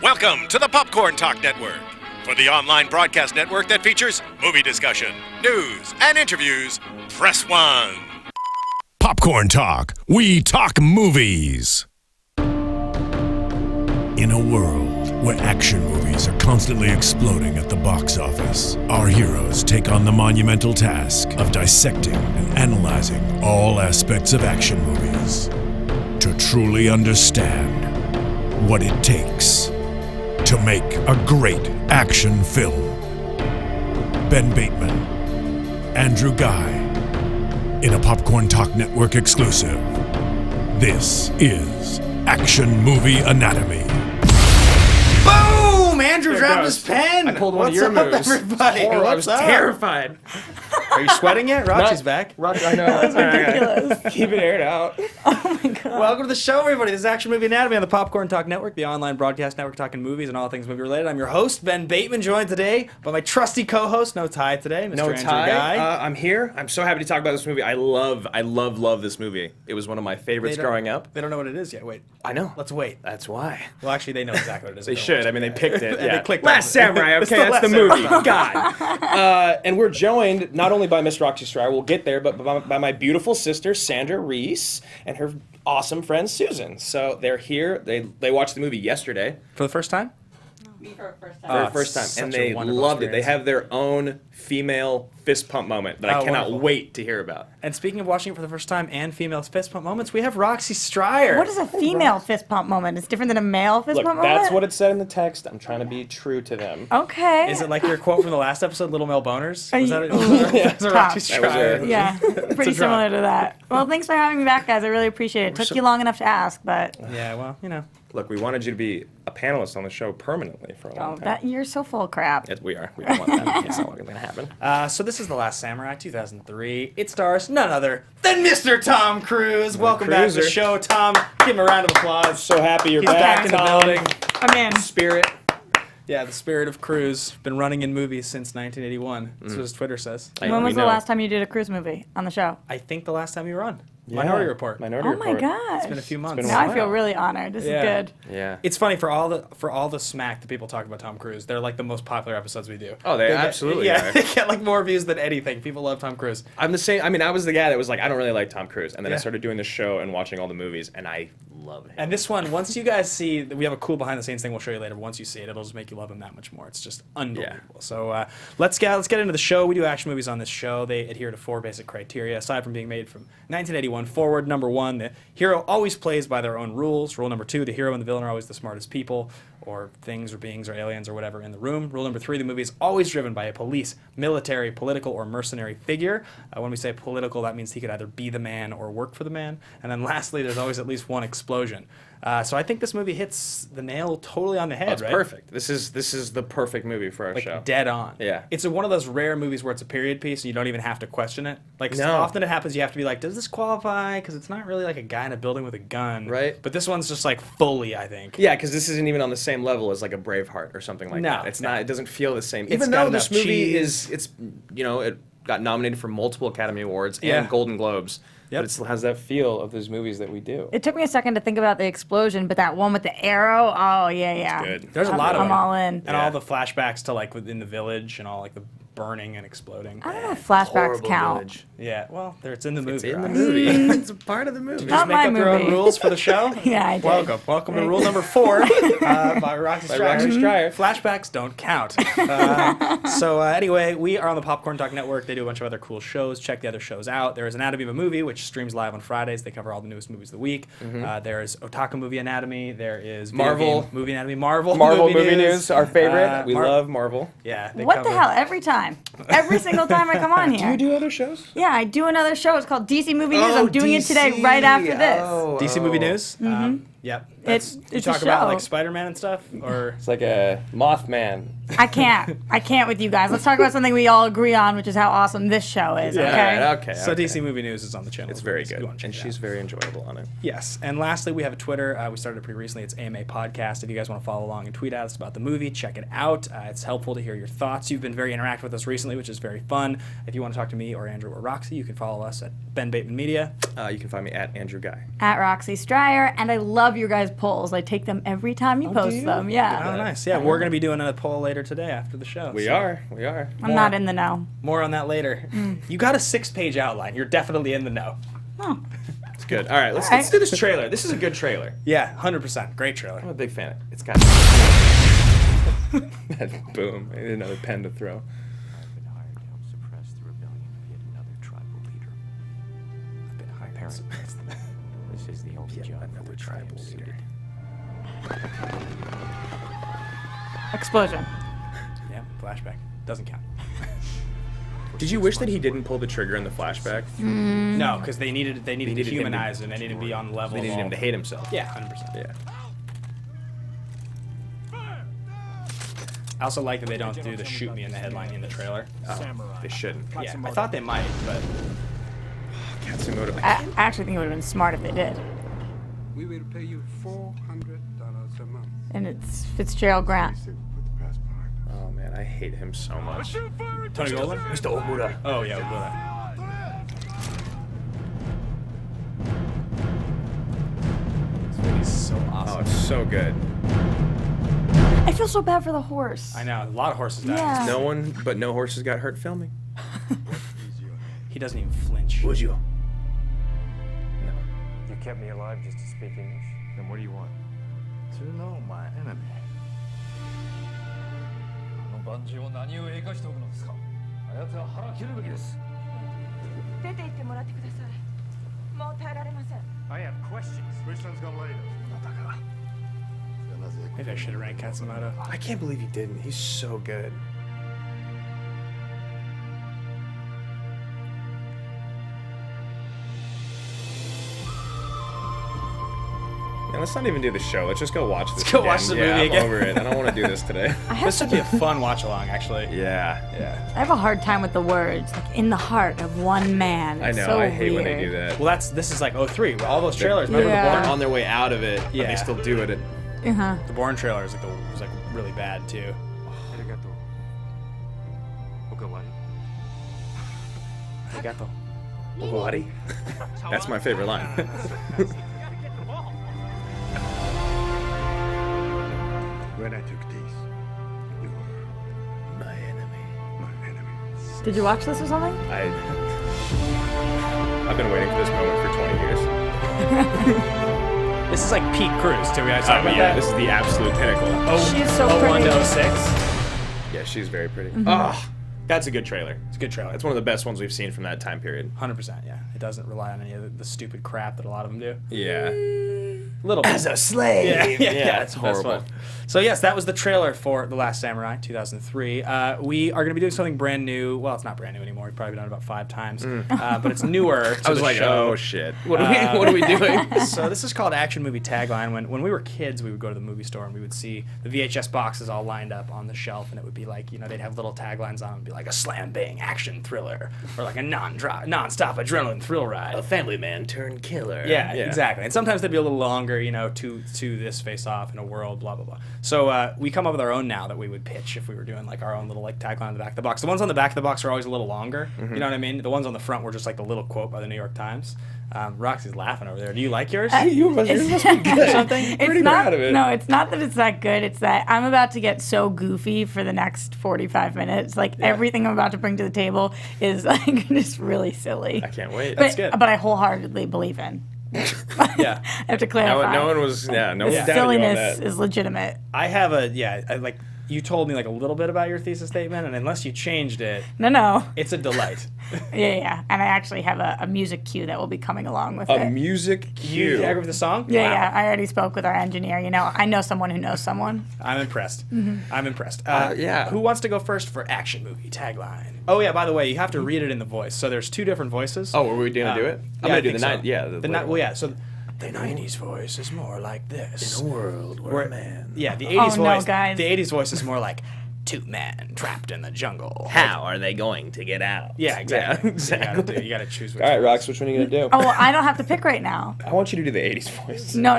Welcome to the Popcorn Talk Network. For the online broadcast network that features movie discussion, news, and interviews, press 1. Popcorn Talk. We talk movies. In a world where action movies are constantly exploding at the box office, our heroes take on the monumental task of dissecting and analyzing all aspects of action movies to truly understand what it takes to make a great action film. Ben Bateman, Andrew Ghai, in a Popcorn Talk Network exclusive. This is Action Movie Anatomy. Boom! Andrew dropped his pen. I pulled one of your moves. Everybody? I was terrified. Are you sweating yet? Roxy's back. Roxy, I know. That's ridiculous. Keep it aired out. Oh my god. Welcome to the show, everybody. This is Action Movie Anatomy on the Popcorn Talk Network, the online broadcast network talking movies and all things movie related. I'm your host, Ben Bateman, joined today by my trusty co-host, no tie today, Mr. Andrew Ghai. I'm here. I'm so happy to talk about this movie. I love this movie. It was one of my favorites growing up. They don't know what it is yet. Wait. I know. Let's wait. That's why. Well, actually, they know exactly what it is. They should. I mean, they picked it. Yeah. They clicked Last on it. Samurai. It's Okay, the that's the Last movie. Samurai. God. And we're joined not only by Miss Roxy Stryer, we'll get there, but by my beautiful sister Sandra Reese and her awesome friend Susan. So they're here. They watched the movie yesterday For the first time? For for the first time, such and a they wonderful loved it. They experience. have their own female fist pump moment that I cannot wonderful. wait to hear about. And speaking of watching it for the first time and female fist pump moments, we have Roxy Stryer. What is a female fist pump moment? It's different than a male fist Look, pump that's moment? what it said in the text. I'm trying to be true to them. Okay. Is it like your quote from the last episode, Little Male Boners? Are Was you- that it? Yeah. That's a Roxy Top. That was Stryer. it. Yeah, pretty a draw. similar to that. Well, thanks for having me back, guys. I really appreciate it. Took you long enough to ask, but Yeah, well, you know. Look, we wanted you to be a panelist on the show permanently for a long time. you're so full of crap. Yes, we are. We don't want that. It's not going to happen. So this is The Last Samurai, 2003. It stars none other than Mr. Tom Cruise. Welcome back to the Cruiser. show, Tom. Give him a round of applause. So happy you're He's back in the Tom. building. I'm in. Spirit. Yeah, the spirit of Cruise. Been running in movies since 1981. That's what his Twitter says. I- When we was the know. last time you did a cruise movie on the show? I think the last time you were on. Minority Report. Minority Oh Report. my gosh. It's been a few months. been a Now I while. feel really honored. This Yeah. is good. Yeah. It's funny for all the smack that people talk about Tom Cruise. They're like the most popular episodes we do. Oh, they get- absolutely yeah, are. they get like more views than anything. People love Tom Cruise. I'm the same. I mean, I was the guy that was like, I don't really like Tom Cruise. And then I Yeah. started doing the show and watching all the movies, and I love him. And this one, once you guys see, we have a cool behind the scenes thing we'll show you later. But once you see it, it'll just make you love him that much more. It's just unbelievable. So let's get into the show. We do action movies on this show. They adhere to 4 basic criteria. Aside from being made from 1981 forward, number 1, the hero always plays by their own rules. Rule number 2, the hero and the villain are always the smartest people, or things, or beings, or aliens, or whatever in the room. Rule number 3, the movie is always driven by a police, military, political, or mercenary figure. When we say political, that means he could either be the man or work for the man. And then lastly, there's always at least one explosion. So I think this movie hits the nail totally on the head, Oh, it's right? perfect. This is the perfect movie for our Like show. dead on. Yeah. It's one of those rare movies where it's a period piece and you don't even have to question it. Like so No. often it happens, you have to be like, does this qualify? Because it's not really like a guy in a building with a gun. Right. But this one's just like fully, I think. Yeah, because this isn't even on the same level as like a Braveheart or something like No, that. It's no. not. It doesn't feel the same. It's Even got though this enough movie cheese. it got nominated for multiple Academy Awards Yeah. and Golden Globes. Yep. But it still has that feel of those movies that we do. It took me a second to think about the explosion, but that one with the arrow, oh, yeah. good. There's a lot of I'm them. all in. And Yeah. all the flashbacks to like within the village and all like the burning and exploding. I don't know if flashbacks Horrible count. Village. Yeah, well, it's in the movie. It's in the right? movie. It's a part of the movie. Not Just make my up your own movie. rules for the show. Yeah, I did. Welcome to rule number 4 by Roxy By Stryer. Roxy Stryer. Flashbacks don't count. Anyway, we are on the Popcorn Talk Network. They do a bunch of other cool shows. Check the other shows out. There is Anatomy of a Movie, which streams live on Fridays. They cover all the newest movies of the week. There's Otaka Movie Anatomy. There is Video Marvel. Game Movie Anatomy. Marvel Movie news, our favorite. We Mar- love Marvel. Yeah. They What cover, the hell? Every time. Every single time I come on here. Do you do other shows? Yeah, I do another show. It's called DC Movie News. Oh, I'm doing it today DC. right after this. Oh, DC Movie News. Yep. It's you a talk about show. like Spider-Man and stuff, or It's like a Mothman. I can't with you guys. Let's talk about something we all agree on, which is how awesome this show is, Yeah. okay? All right, okay. So okay. DC Movie News is on the channel. It's as well, very so if good, you wanna check and it she's out. very enjoyable on it. Yes, and lastly, we have a Twitter. We started it pretty recently. It's AMA Podcast. If you guys want to follow along and tweet at us about the movie, check it out. It's helpful to hear your thoughts. You've been very interactive with us recently, which is very fun. If you want to talk to me or Andrew or Roxy, you can follow us at Ben Bateman Media. You can find me at Andrew Ghai. At Roxy Stryer, and I love love your guys' polls. I take them every time you post them. Yeah. Oh, nice. Yeah, we're going to be doing a poll later today after the show. We are. I'm not in the know. More on that later. You got a 6-page outline. You're definitely in the know. Oh. It's good. All right, let's do this trailer. This is a good trailer. Yeah, 100%. Great trailer. I'm a big fan of it. It's got that boom. I need another pen to throw. I've been hired to help suppress the rebellion of yet another tribal leader. I've been hired to suppress them. This is the only job for which I am suited. Explosion. Yeah, flashback. Doesn't count. Did you wish that he didn't pull the trigger in the flashback? No, because they needed to needed him humanize to- him. They needed to be on the level. They needed of him all- to hate himself. Yeah, 100%. Yeah. I also like that they don't do the shoot me in the headline in the trailer. They shouldn't. Yeah, I thought they might, but Katsumoto. I actually think it would have been smart if they did. We will pay you $400 a month. And it's Fitzgerald Grant. Oh man, I hate him so much. Tony Goldwyn? Mr. Omura. Oh, yeah, we'll do that. This movie's so Oh, awesome. it's so good. I feel so bad for the horse. I know, a lot of horses die. Yeah. No horses got hurt filming. He doesn't even flinch. Was you? You kept me alive just to speak English? Then what do you want? To know my enemy. あの万人を何を生かしておくのですか。あやつは腹切るべきです。出て行ってもらってください。もう耐えられません。 I have questions. Which one's gonna later? Maybe I should have ranked Katsumoto. I can't believe he didn't. He's so good. Man, let's not even do the show. Let's just go watch this. Let's go watch the movie I'm again. over it. I don't want to do this today. This would be a fun watch along, actually. Yeah. Yeah. I have a hard time with the words, like in the heart of one man. I It's know. so I hate when they weird. do that. Well, this is like 03. All those trailers. Remember Yeah. the They're Bourne? on their way out of it, Yeah. but they still do it. Uh-huh. The Bourne trailer was like really bad too. Arigato. Okawari. Arigato. Bloody. That's my favorite line. When I took these, you were My enemy. my enemy. Did you watch this or something? I've been waiting for this moment for 20 years. This is like Pete Cruz too. We guys talk about Yeah, that. this is the absolute pinnacle. She's so 01 pretty. to 06. Yeah, she's very pretty. Mm-hmm. Oh, that's a good trailer. It's a good trailer. That's one of the best ones we've seen from that time period. 100%. Yeah, it doesn't rely on any of the stupid crap that a lot of them do. Yeah. Little bit. As a slave. Yeah, it's that's horrible. fun. So yes, that was the trailer for The Last Samurai, 2003. We are going to be doing something brand new. Well, it's not brand new anymore. We've probably done it about 5 times, but it's newer. To I was the like, show. oh shit. What are we doing? So this is called Action Movie Tagline. When we were kids, we would go to the movie store and we would see the VHS boxes all lined up on the shelf, and it would be like, they'd have little taglines on them. It'd be like a slam bang action thriller, or like a non-stop adrenaline thrill ride. A family man turned killer. Yeah, exactly. And sometimes they'd be a little longer, to this face off in a world, blah, blah, blah. So we come up with our own now that we would pitch if we were doing like our own little like tagline on the back of the box. The ones on the back of the box are always a little longer. You know what I mean? The ones on the front were just like the little quote by the New York Times. Roxy's laughing over there. Do you like yours? Yours must be good. Something? It's Pretty not, proud of it. No, it's not that it's that good. It's that I'm about to get so goofy for the next 45 minutes. Like everything I'm about to bring to the table is like just really silly. I can't wait. But, good. but I wholeheartedly believe in. Yeah. I have to clarify. No one was doubting you on Silliness that. is legitimate. I have you told me like a little bit about your thesis statement, and unless you changed it, No. it's a delight. Yeah. And I actually have a music cue that will be coming along with A it. music cue. You agree with the song? Yeah, Wow. yeah. I already spoke with our engineer. I know someone who knows someone. I'm impressed. I'm impressed. Yeah. Who wants to go first for action movie tagline? Oh yeah, by the way, you have to read it in the voice. So there's 2 different voices. Oh, were we gonna do it? I'm I gonna do think the so. night. Yeah. Well, yeah. So the 90s voice is more like this. In a world where a man. Yeah, the 80s no, voice. guys. The 80s voice is more like 2 men trapped in the jungle. How are they going to get out? Yeah, exactly. Yeah, exactly. You gotta choose which. All right, one. Rox, which one are you gonna do? Oh, well, I don't have to pick right now. I want you to do the 80s voice. No.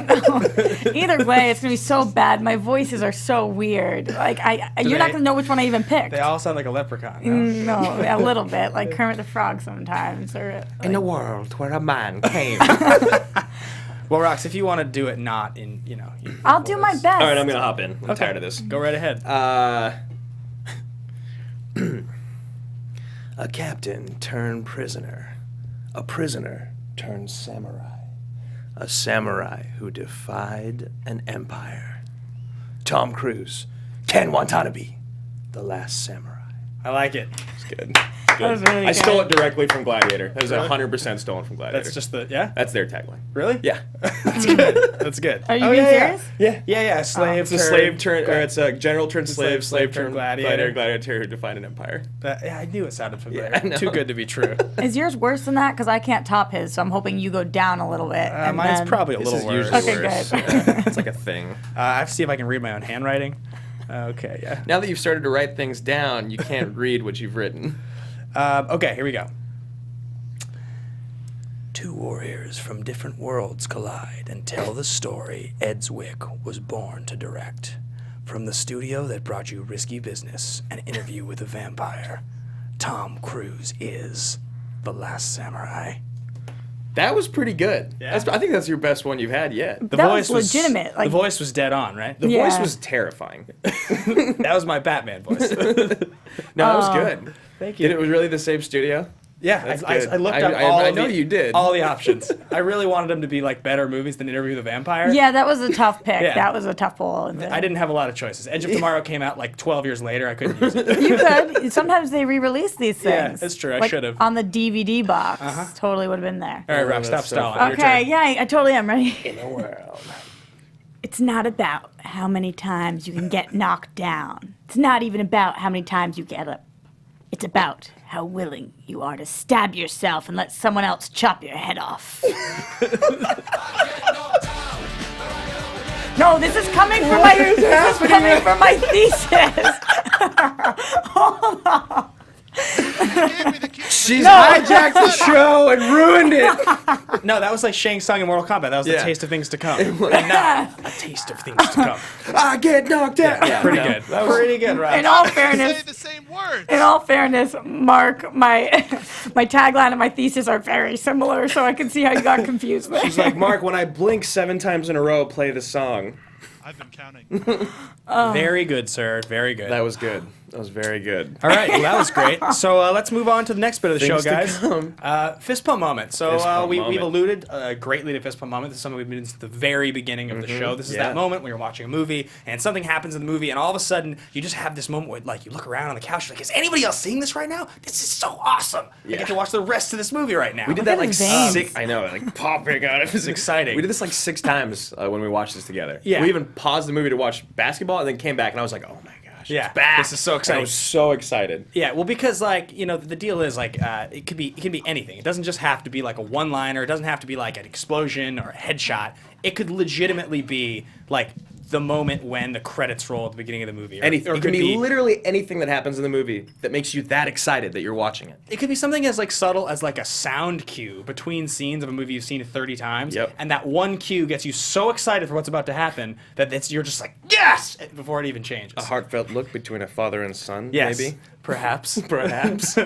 Either way, it's gonna be so bad. My voices are so weird. Like you're not they- gonna know which one I even picked. They all sound like a leprechaun. No? No, a little bit, like Kermit the Frog sometimes, or In a world where a man came. Well, Rox, if you want to do it not in, I'll do my best. All right, I'm gonna hop in. I'm tired of this. Go right ahead. A captain turned prisoner. A prisoner turned samurai. A samurai who defied an empire. Tom Cruise. Ken Watanabe. The Last Samurai. I like it. It's good. That was really I stole good. it directly from Gladiator. That was 100% stolen from Gladiator. That's just yeah? That's their tagline. Really? Yeah. That's good. That's good. Are you being serious? Yeah. Slave. It's a slave turn, or it's a general turned slave, slave turn turned gladiator. gladiator who defined an empire. Yeah, I knew it sounded familiar. Yeah, I know. Too good to be true. Is yours worse than that? Because I can't top his, so I'm hoping you go down a little bit. and Mine's then- probably a This little is worse. usually Okay, worse. good. Yeah, it's like a thing. I have to see if I can read my own handwriting. Okay, yeah. Now that you've started to write things down, you can't read what you've written. Okay, here we go. Two warriors from different worlds collide and tell the story Ed Zwick was born to direct. From the studio that brought you Risky Business, An Interview with a Vampire, Tom Cruise is The Last Samurai. That was pretty good. Yeah. I think that's your best one you've had yet. The That voice was legitimate, like- the voice was dead on, right? The Yeah. voice was terrifying. That was my Batman voice. No, it was good. Thank you. Did it was really the same studio? Yeah, That's I good. looked up I know you did. all the options. I really wanted them to be like better movies than Interview with a Vampire. Yeah, that was a tough pick. Yeah. That was a tough pull. I didn't have a lot of choices. Edge of Tomorrow came out like 12 years later. I couldn't use it. You could. Sometimes they re-release these Yeah, things. that's true. I Like, should've. on the DVD box. Totally would have been there. All right, Rob, that's stop so stalling. funny. Your Okay, turn. yeah, I totally am ready. In the world. It's not about how many times you can get knocked down. It's not even about how many times you get up. It's about how willing you are to stab yourself and let someone else chop your head off. No, this is coming from my thesis. Hold on. She's hijacked the show and ruined it. No, that was like Shang Tsung in Mortal Kombat. That was the Yeah. taste of things to come. And now, a taste of things to come. I get knocked out. Yeah, pretty good. Pretty good, Rob. In all Say fairness, the same words. in all fairness, Mark, my tagline and my thesis are very similar, so I can see how you got confused there. She's like, Mark, when I blink 7 times in a row, play the song. I've been counting. Very good, sir. Very good. That was good. That was very good. All right, well, that was great. So let's move on to the next bit of the Things show, to guys. come. Fist pump moment. So Fist pump we've moment. alluded greatly to fist pump moment. This is something we've been since the very beginning of the show. This is Yeah. that moment when you're watching a movie and something happens in the movie, and all of a sudden you just have this moment where, like, you look around on the couch, you're like, is anybody else seeing this right now? This is so awesome. I Yeah. get to watch the rest of this movie right now. We did Look that at like his veins. 6. I know, like popping out. It was exciting. We did this like 6 times when we watched this together. Yeah. We even paused the movie to watch basketball and then came back and I was like, oh my gosh, Yeah, it's back. this is so And exciting. I was so excited. Yeah, well, because the deal is it can be anything. It doesn't just have to be like a one-liner. It doesn't have to be like an explosion or a headshot. It could legitimately be like the moment when the credits roll at the beginning of the movie. Anything. Or It can be literally anything that happens in the movie that makes you that excited that you're watching it. It could be something as like subtle as like a sound cue between scenes of a movie you've seen 30 times. Yep. And that one cue gets you so excited for what's about to happen that you're just like, yes! Before it even changes. A heartfelt look between a father and son, Yes. maybe? Perhaps. Perhaps.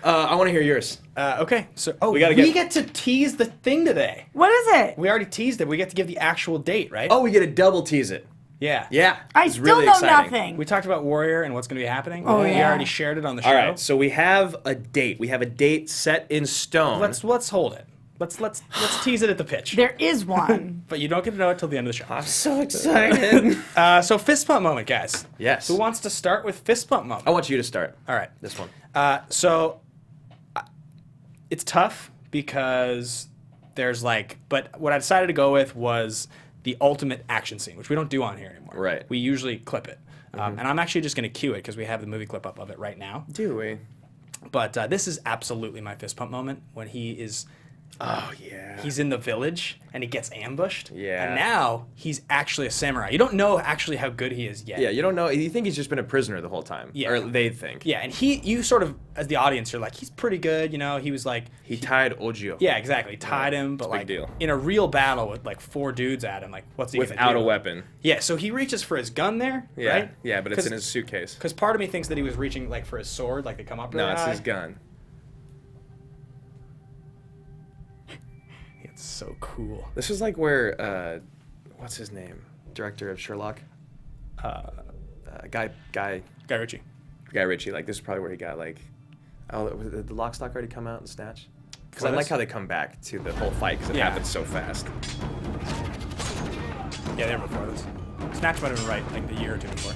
I want to hear yours. Okay. So we gotta get to tease the thing today. What is it? We already teased it. We get to give the actual date, right? Oh, we get to double tease it. Yeah. Yeah. I it's still really know exciting. nothing. We talked about Warrior and what's going to be happening. Oh, We yeah. already shared it on the show. All right, so we have a date. We have a date set in stone. Let's hold it. Let's tease it at the pitch. There is one. But you don't get to know it till the end of the show. I'm so excited. So fist pump moment, guys. Yes. Who wants to start with fist pump moment? I want you to start. All right. This one. It's tough because there's but what I decided to go with was the ultimate action scene, which we don't do on here anymore. Right. We usually clip it. And I'm actually just going to cue it because we have the movie clip up of it right now. Do we? But this is absolutely my fist pump moment when he is... Oh, yeah. He's in the village and he gets ambushed. Yeah. And now he's actually a samurai. You don't know actually how good he is yet. Yeah, you don't know. You think he's just been a prisoner the whole time. Yeah. Or they think. Yeah, and you sort of, as the audience, you're like, he's pretty good, He was like... He tied Ojio. Yeah, exactly. Tied him, but big deal. in a real battle with 4 dudes at him, what's he gonna Without do? a weapon. Yeah, so he reaches for his gun there, Yeah. right? Yeah, but it's in his suitcase. Because part of me thinks that he was reaching for his sword, they come up really No, it's high. his gun. He It's so cool. This is like where, what's his name? Director of Sherlock? Guy Ritchie. Like, this is probably where he got, like, did the Lock, Stock already come out and Snatch? Because I For like this? how they come back to the whole fight because it happens so fast. Yeah, they were before this. Snatch might have been right, like, the year or two before.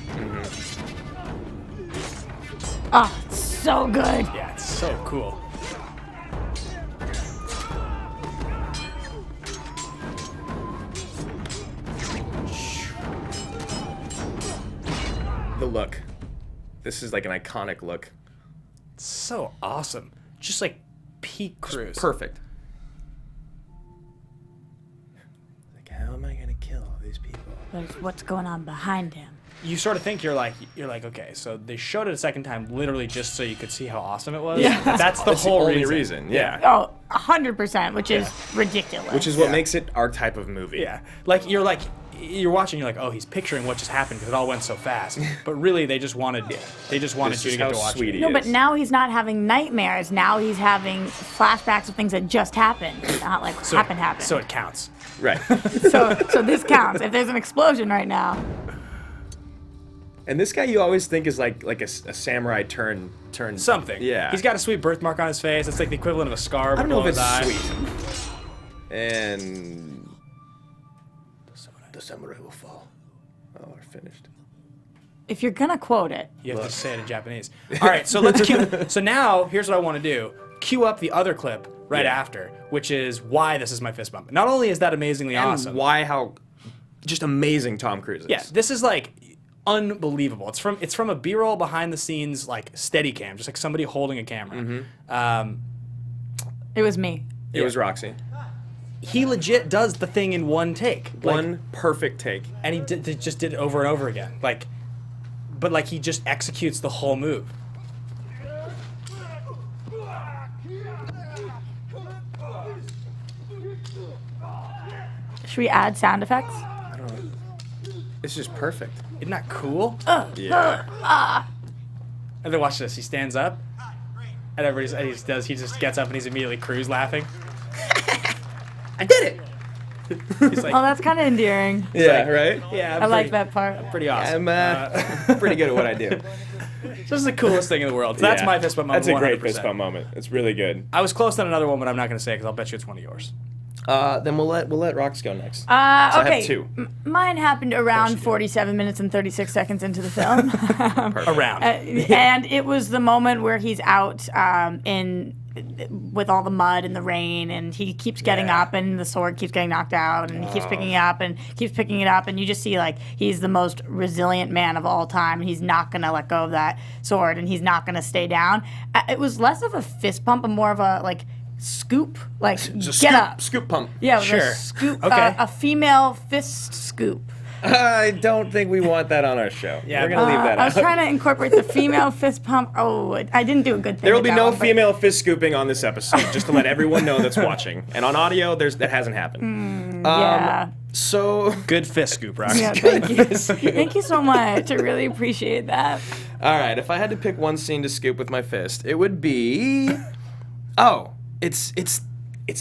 Oh, it's so good. Yeah, it's so cool. The look. This is like an iconic look. It's so awesome. Just like peak cruise. Perfect. Like, how am I gonna kill all these people? But it's what's going on behind him. You sort of think you're like, okay, so they showed it a second time literally just so you could see how awesome it was. Yeah. That's the That's whole the only reason. Yeah. Oh, 100%, which is ridiculous. Which is what makes it our type of movie. Yeah. You're watching, you're like, oh, he's picturing what just happened because it all went so fast. But really, they just wanted you This to is get how to watch sweet it. he No, is. but now he's not having nightmares. Now he's having flashbacks of things that just happened. Not like happened. So it counts. Right. So this counts. If there's an explosion right now. And this guy you always think is like a samurai turn Something. Yeah. He's got a sweet birthmark on his face. It's like the equivalent of a scar. I don't know if below it's his eye. sweet. And the samurai will fall. Oh, we're finished. If you're gonna quote it, You have to say it in Japanese. All right, so let's cue. So now, here's what I want to do. Cue up the other clip right after, which is why this is my fist bump. Not only is that amazingly And awesome. why how just amazing Tom Cruise is. Yeah, this is like unbelievable. It's from a B-roll behind the scenes like steady cam, just like somebody holding a camera. it was me. It was Roxy. He legit does the thing in one take. One perfect take. And he just did it over and over again. But he just executes the whole move. Should we add sound effects? It's just perfect. Isn't that cool? Yeah. And then watch this. He stands up, and he just gets up and he's immediately cruise laughing. I did it. He's like, Oh, that's kind of endearing. Yeah, right? yeah, I like that part. Pretty awesome. I'm pretty good at what I do. This is the coolest thing in the world. So that's Yeah. my fist bump moment. That's a great 100%. fist bump moment. It's really good. I was close on another one, but I'm not going to say it because I'll bet you it's one of yours. Then we'll let Rox go next. So Okay. I have two. Mine happened around 47 minutes and 36 seconds into the film. Around. And it was the moment where he's out with all the mud and the rain, and he keeps getting up, and the sword keeps getting knocked out, and he keeps picking it up and keeps picking it up, and you just see like he's the most resilient man of all time, and he's not gonna let go of that sword, and he's not gonna stay down. It was less of a fist pump and more of a like scoop, like get up. Scoop pump. Yeah, it was Sure. a scoop, Okay. a female fist scoop. I don't think we want that on our show. Yeah, We're gonna leave that I was out. trying to incorporate the female fist pump. Oh, I didn't do a good thing. There will with be that no one, but- female fist scooping on this episode, just to let everyone know that's watching. And on audio, that hasn't happened. Yeah. So, Good fist scoop, Rox. Yeah, thank you. Thank you so much. I really appreciate that. all right, if I had to pick one scene to scoop with my fist, it would be, it's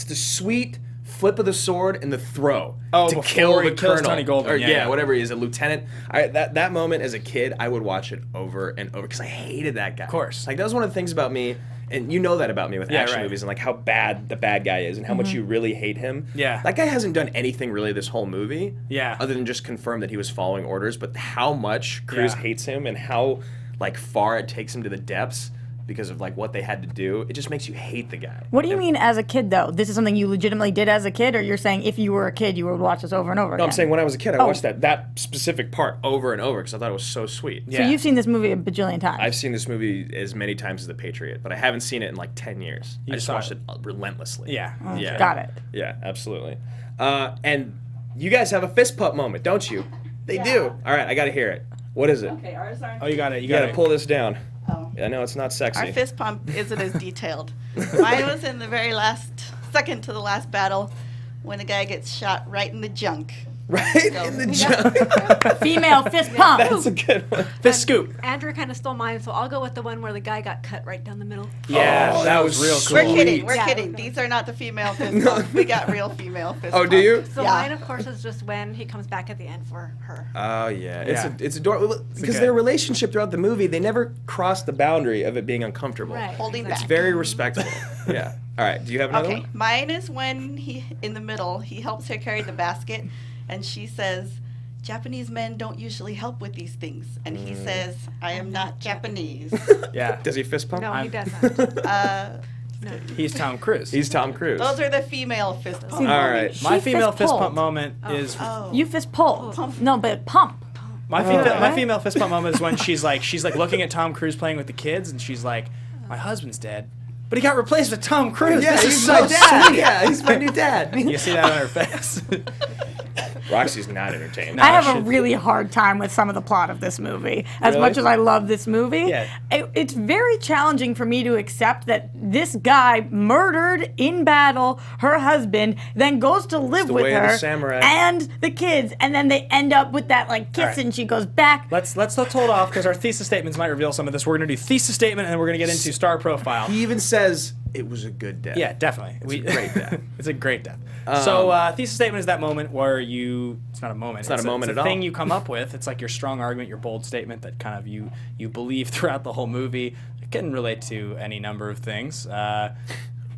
the sweet flip of the sword and the throw Oh, to before kill he the kills colonel, Tony Goldwyn, or yeah. whatever he is, a lieutenant. That moment as a kid, I would watch it over and over because I hated that guy. Of course. Like that was one of the things about me, and you know that about me with Yeah, action right. movies and like how bad the bad guy is and how much you really hate him. Yeah. that guy hasn't done anything really this whole movie. Yeah. other than just confirm that he was following orders, but how much Cruise Yeah. hates him and how like far it takes him to the depths because of like what they had to do, it just makes you hate the guy. What do you mean as a kid, though? This is something you legitimately did as a kid, or you're saying if you were a kid, you would watch this over and over No, again? I'm saying when I was a kid, I watched that specific part over and over because I thought it was so sweet. So you've seen this movie a bajillion times. I've seen this movie as many times as The Patriot, but I haven't seen it in like 10 years. I just saw watched it. it relentlessly. Yeah. Yeah. Got it. Yeah, absolutely. And you guys have a fist pump moment, don't you? They do. All right, I got to hear it. What is it? Okay, ours aren't. Oh, you got it. You got to pull this down. Oh. I know it's not sexy. Our fist pump isn't as detailed. Mine was in the very second to the last battle when the guy gets shot right in the junk. Right in the jump. Female fist pump. That's a good one. Fist scoop. Andrew kind of stole mine, so I'll go with the one where the guy got cut right down the middle. Yeah, Oh, that was real We're cool. kidding. We're Yeah. kidding. These are not the female fist pumps. We got real female fist Oh, pumps. do you? So Yeah. mine, of course, is just when he comes back at the end for her. Oh yeah, Yeah. it's adorable because good- their relationship throughout the movie, they never cross the boundary of it being uncomfortable. Right. Holding It's back. very respectful. Yeah. All right. Do you have another Okay, one? mine is when he, in the middle, he helps her carry the basket, and she says, Japanese men don't usually help with these things. And he says, I am not Japanese. Yeah. Does he fist pump? No, he I'm- doesn't. No. He's Tom Cruise. He's Tom Cruise. Those are the female fist pumps. All right. My She female fist fist pump pulled. moment is Oh. You fist pull. No, but pump. my female fist pump moment is when she's like looking at Tom Cruise playing with the kids, and she's like, my husband's dead, but he got replaced with Tom Cruise. Yeah, this he's is so my sweet. dad. Yeah, he's my new dad. You see that on her face. Roxy's not entertained. I have a shit. really hard time with some of the plot of this movie. As Really? much as I love this movie, Yeah. it's very challenging for me to accept that this guy murdered in battle her husband, then goes to live the with way of the her samurai. and the kids, and then they end up with that like kiss, right. and she goes back. Let's hold off because our thesis statements might reveal some of this. We're gonna do thesis statement, and then we're gonna get into star profile. He even says it was a good death. Yeah, definitely. It's a great death. It's a great death. So thesis statement is that moment where it's not a moment. It's not a moment it's at a thing all. you come up with. It's like your strong argument, your bold statement that kind of you believe throughout the whole movie. It can relate to any number of things.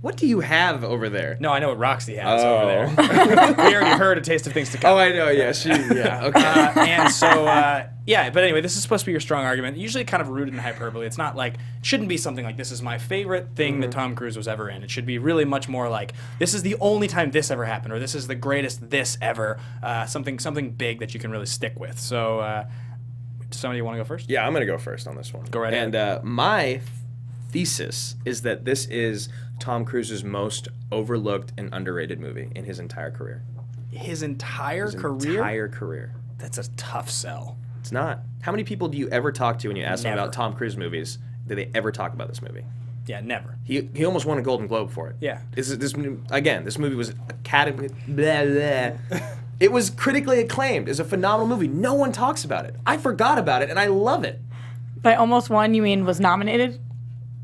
What do you have over there? No, I know what Roxy has Oh. over there. We already heard a taste of things to come. Oh, I know. Yeah, yeah. Okay. And so, yeah, but anyway, this is supposed to be your strong argument. Usually kind of rooted in hyperbole. It's not like, it shouldn't be something like, this is my favorite thing that Tom Cruise was ever in. It should be really much more like, this is the only time this ever happened, or this is the greatest this ever. Something big that you can really stick with. So, somebody want to go first? Yeah, I'm gonna go first on this one. Go right And my thesis is that this is Tom Cruise's most overlooked and underrated movie in his entire career. His entire His career? entire career. That's a tough sell. It's not. How many people do you ever talk to when you ask them Never. about Tom Cruise movies? Do they ever talk about this movie? Yeah, never. He almost won a Golden Globe for it. Yeah. This movie was Academy. Blah, blah. It was critically acclaimed. It's a phenomenal movie. No one talks about it. I forgot about it, and I love it. By almost won, you mean was nominated?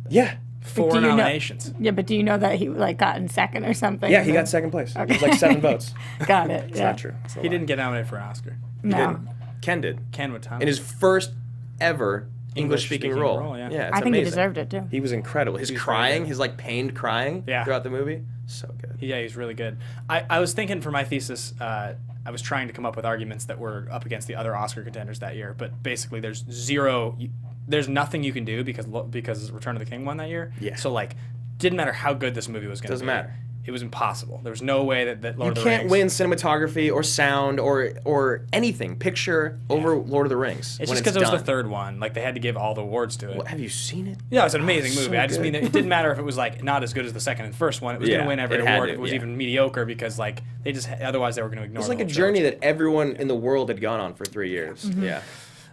Yeah. 4 do you know- nominations. Yeah, but do you know that he like got in second or something? Yeah, he got second place. It was like 7 votes. Got it. It's yeah. not true. It's a He lie. didn't get nominated for an Oscar. He No. didn't. Ken did. Ken Watanabe. In his first ever English-speaking English-speaking role. role, yeah. it's I think he amazing. deserved it too. He was incredible. His He was very crying, good. his like pained crying Yeah. throughout the movie, so good. Yeah, he's really good. I was thinking for my thesis, I was trying to come up with arguments that were up against the other Oscar contenders that year, but basically there's nothing you can do because Return of the King won that year. Yeah. So like, didn't matter how good this movie was going to be. Doesn't matter. It was impossible. There was no way that Lord You of the can't Rings. win cinematography or sound or anything, picture over Lord of the Rings. It's when just because it was the done. third one. Like they had to give all the awards to it. Well, have you seen it? Yeah, it's an amazing so movie. I just good. mean that it didn't matter if it was like not as good as the second and first one. It was going Yeah, to win every it had award. to, If it was yeah. even mediocre because like they just otherwise they were going to ignore. It's like the a whole journey trilogy. that everyone in the world had gone on for 3 years. Yeah.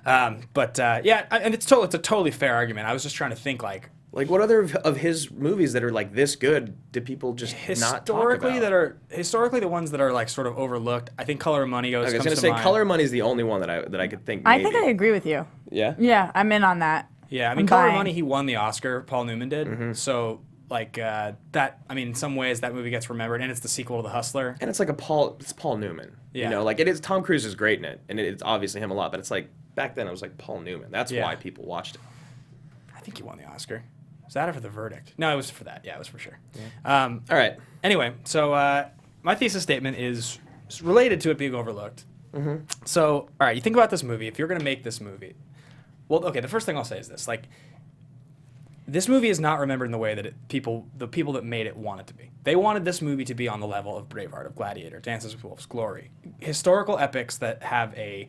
And it's a totally fair argument. I was just trying to think like Like what other of his movies that are like this good do people just not talk about? historically the ones that are like sort of overlooked. I think Color of Money I was comes gonna to say mind. Color of Money is the only one that I could think. I think maybe. I agree with you. Yeah. Yeah, I'm in on that. Yeah, I mean I'm Color of buying. Money he won the Oscar. Paul Newman did. Mm-hmm. So like that. I mean in some ways that movie gets remembered, and it's the sequel to The Hustler. And it's like it's Paul Newman. Yeah. You know, like it is. Tom Cruise is great in it, and it's obviously him a lot. But it's like back then it was like Paul Newman. That's Yeah. why people watched it. I think he won the Oscar. Was that or for The Verdict? No, it was for that. Yeah, it was for sure. All right. Anyway, so my thesis statement is related to it being overlooked. Mm-hmm. So, all right, you think about this movie. If you're going to make this movie, well, okay, the first thing I'll say is this: like, this movie is not remembered in the way that the people that made it want it to be. They wanted this movie to be on the level of Braveheart, of Gladiator, Dances with Wolves, Glory, historical epics that have a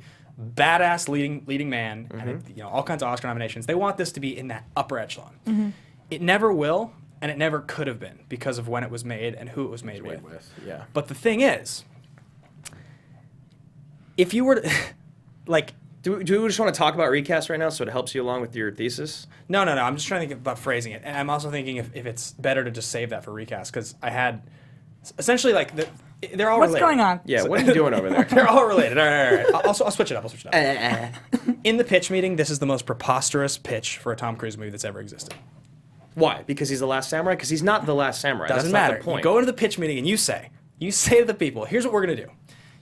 badass leading man, and all kinds of Oscar nominations. They want this to be in that upper echelon. It never will, and it never could have been because of when it was made and who it was made with. Yeah. But the thing is, if you were to, like, Do we just want to talk about Recast right now so it helps you along with your thesis? no, I'm just trying to think about phrasing it. And I'm also thinking if it's better to just save that for Recast because I had, essentially, like, They're all What's related. going on? Yeah, what are you doing over there? They're all related. All right. I'll switch it up. In the pitch meeting, this is the most preposterous pitch for a Tom Cruise movie that's ever existed. Why? Because he's the last samurai? Because he's not the last samurai. Doesn't That's matter. Not the point. You go into the pitch meeting and you say to the people, here's what we're going to do.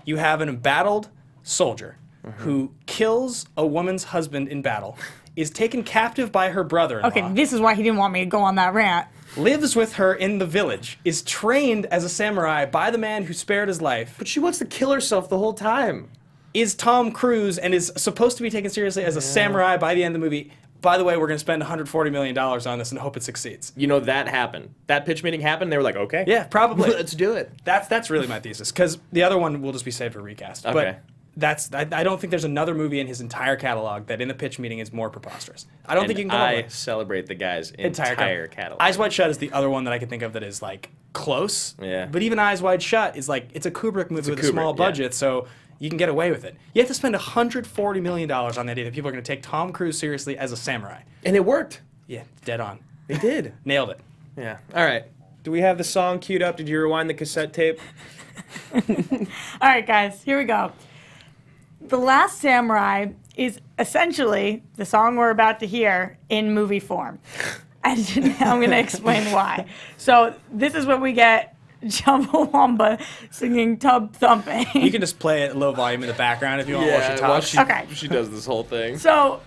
You have an embattled soldier who kills a woman's husband in battle, is taken captive by her brother-in-law. Okay, this is why he didn't want me to go on that rant. Lives with her in the village, is trained as a samurai by the man who spared his life, But she wants to kill herself the whole time. is Tom Cruise, and is supposed to be taken seriously as a samurai by the end of the movie. By the way, we're going to spend $140 million on this and hope it succeeds. You know, that happened. That pitch meeting happened. They were like, okay. Yeah, probably. Let's do it. That's really my thesis, because the other one will just be saved for recast. Okay. But I don't think there's another movie in his entire catalog that in the pitch meeting is more preposterous. I don't think you can come up with celebrate the guy's entire catalog. Eyes Wide Shut is the other one that I can think of that is like close. Yeah. But even Eyes Wide Shut is like, it's a Kubrick movie with a small Kubrick, budget, so you can get away with it. You have to spend $140 million on the idea that people are going to take Tom Cruise seriously as a samurai. And it worked. Yeah, dead on. They did. Nailed it. Yeah. All right. Do we have the song queued up? Did you rewind the cassette tape? All right, guys, here we go. The Last Samurai is essentially the song we're about to hear in movie form. I'm going to explain why. So this is what we get. Chumbawamba singing Tub Thumping. You can just play it at low volume in the background if you want while she talks. Okay. She does this whole thing. So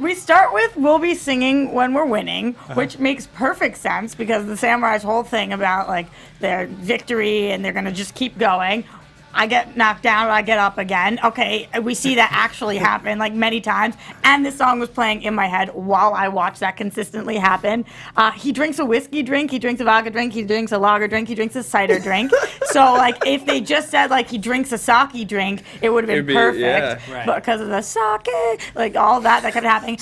we start with "We'll Be Singing When We're Winning," which makes perfect sense because the samurai's whole thing about like their victory and they're gonna just keep going. I get knocked down, I get up again. Okay, we see that actually happen like many times. And this song was playing in my head while I watched that consistently happen. He drinks a whiskey drink, he drinks a vodka drink, he drinks a lager drink, he drinks a cider drink. So like if they just said like he drinks a sake drink, it would have been perfect. Yeah. Right. But because of the sake, like all that could happen.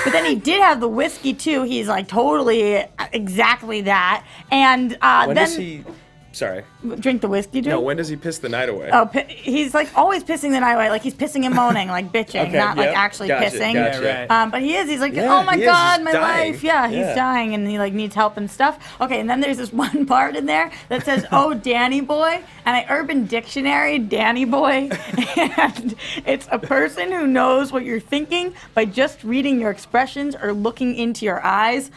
But then he did have the whiskey too. He's like totally exactly that. And When then does he... Sorry. drink the whiskey drink. No, when does he piss the night away? Oh, he's like always pissing the night away. Like he's pissing and moaning, like bitching, Okay, not like yep. actually Gotcha, pissing. gotcha. Yeah, right. But he is. He's like, Yeah, oh my he is. God, He's my dying. life. Yeah, he's Yeah. dying and he like needs help and stuff. Okay, and then there's this one part in there that says, "Oh, Danny boy," and I Urban Dictionary Danny boy, and it's a person who knows what you're thinking by just reading your expressions or looking into your eyes.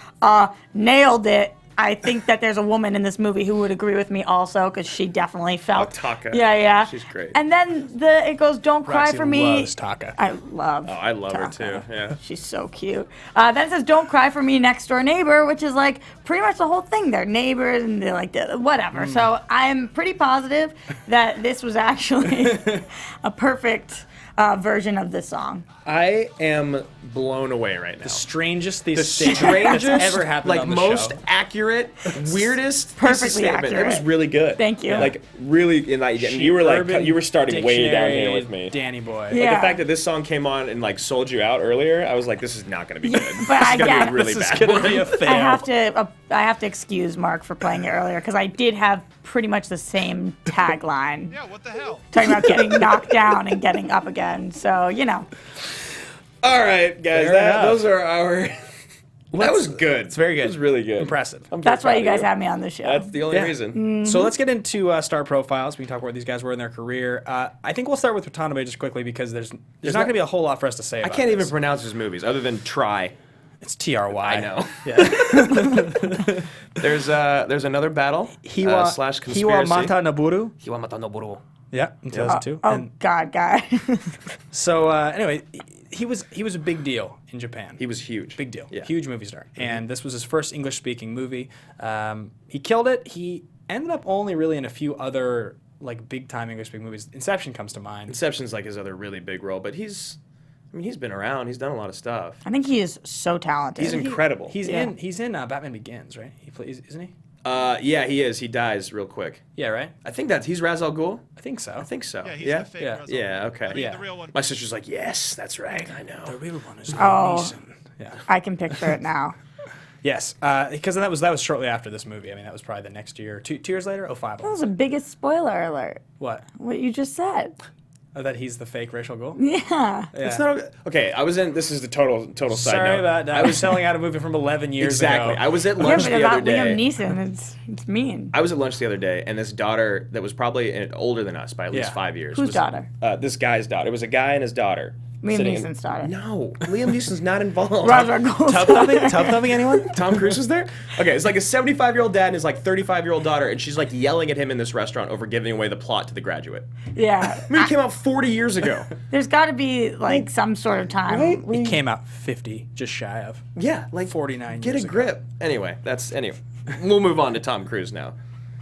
Nailed it. I think that there's a woman in this movie who would agree with me also because she definitely felt. Taka. Yeah. She's great. And then it goes, "Don't cry Roxy for me." loves Taka. I love. Oh, I love her Taka. too. Yeah. She's so cute. Then it says, "Don't cry for me, next door neighbor," which is like pretty much the whole thing. They're neighbors and they're like whatever. So I'm pretty positive that this was actually a perfect version of this song. I am blown away right now. The strangest The thesis statement that's strangest, ever happened like on the most show. accurate, weirdest Perfectly thesis statement. It was accurate. really good. Thank you. Like really, and you were like Urban you were starting way down here Dictionary, with me. Danny boy. Yeah. Like the fact that this song came on and like sold you out earlier, I was like, this is not going to be good. But this I is going to get- be a really This is bad gonna one. be a fail. I have to excuse Mark for playing it earlier because I did have pretty much the same tagline. Yeah, what the hell? Talking about getting knocked down and getting up again. So, you know. All right, guys, Fair enough. those are our. That was good. It's very good. It was really good. Impressive. I'm very That's why proud you of guys have me on the show. That's the only Yeah. reason. So let's get into star profiles. We can talk about where these guys were in their career. I think we'll start with Watanabe just quickly because there's not going to be a whole lot for us to say I about can't even this. pronounce his movies other than Try. It's TRY. I know. Yeah. There's another battle slash conspiracy. Hiwamata Naburu. Hiwamata Noburu. Yeah, in 2002. Oh, And God, guy. so anyway, he was a big deal in Japan. He was huge. Big deal. Yeah. Huge movie star. And this was his first English-speaking movie. He killed it. He ended up only really in a few other like big-time English-speaking movies. Inception comes to mind. Inception's like his other really big role, but he's been around. He's done a lot of stuff. I think he is so talented. He's incredible. He's Yeah. in Batman Begins, right? He plays, isn't he? Yeah, he is. He dies real quick. Yeah, right. I think he's Ra's al Ghul. I think so. I think so. Yeah, he's yeah. the fake Yeah. Russell. Yeah. Okay. I mean, Yeah. the real one. My sister's like, yes, that's right. I know. The real one is Oh. Liam Neeson. Yeah. I can picture it now. Yes, because that was shortly after this movie. I mean, that was probably the next year. 2 years later. 05. That was the biggest spoiler alert. What? What you just said. that he's the fake racial ghoul? Yeah. It's not okay. I was in. This is the total side Sorry note. about that. I was selling out a movie from 11 years Exactly. ago. I was at Yeah, lunch but the other about day. Liam Neeson, it's mean. I was at lunch the other day, and this daughter that was probably older than us by at least Yeah. 5 years. Whose was, daughter? This guy's daughter. It was a guy and his daughter. Liam sitting in- Neeson's daughter. No, Liam Neeson's not involved. Ra's al Ghul's Tub daughter. thumbing anyone? Tom Cruise was there? Okay, it's like a 75-year-old dad and his like 35-year-old daughter, and she's like yelling at him in this restaurant over giving away the plot to The Graduate. Yeah. I mean, it came out 40 years ago. There's got to be like some sort of time. Right? It came out 50, just shy of. Yeah, like 49 Get years a ago. grip. Anyway, we'll move on to Tom Cruise now.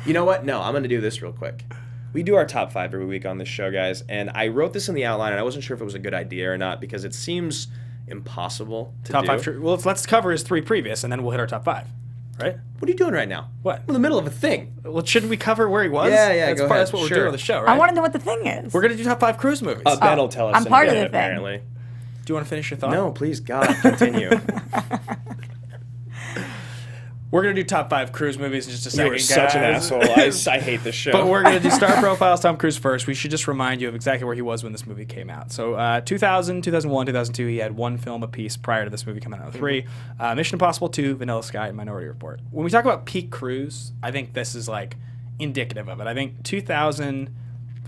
You know what? No, I'm going to do this real quick. We do our top 5 every week on this show, guys, and I wrote this in the outline, and I wasn't sure if it was a good idea or not because it seems impossible to Top do. 5. Well, let's cover his 3 previous, and then we'll hit our top 5. Right? What are you doing right now? What? I'm in the middle of a thing. Well, shouldn't we cover where he was? Yeah, That's go part, ahead. That's what we're Sure. doing on the show, right? I want to know what the thing is. We're gonna do top 5 cruise movies. Ben will tell us. I'm in a part of minute, the thing. apparently. Do you want to finish your thought? No, please, God, continue. We're gonna do top 5 cruise movies in just a second. You are such an guys. asshole. I hate this show. But we're going to do star profiles, Tom Cruise first. We should just remind you of exactly where he was when this movie came out. So 2000, 2001, 2002, he had 1 film apiece prior to this movie coming out in 2003. Mission Impossible 2, Vanilla Sky, and Minority Report. When we talk about peak Cruise, I think this is like indicative of it. I think 2000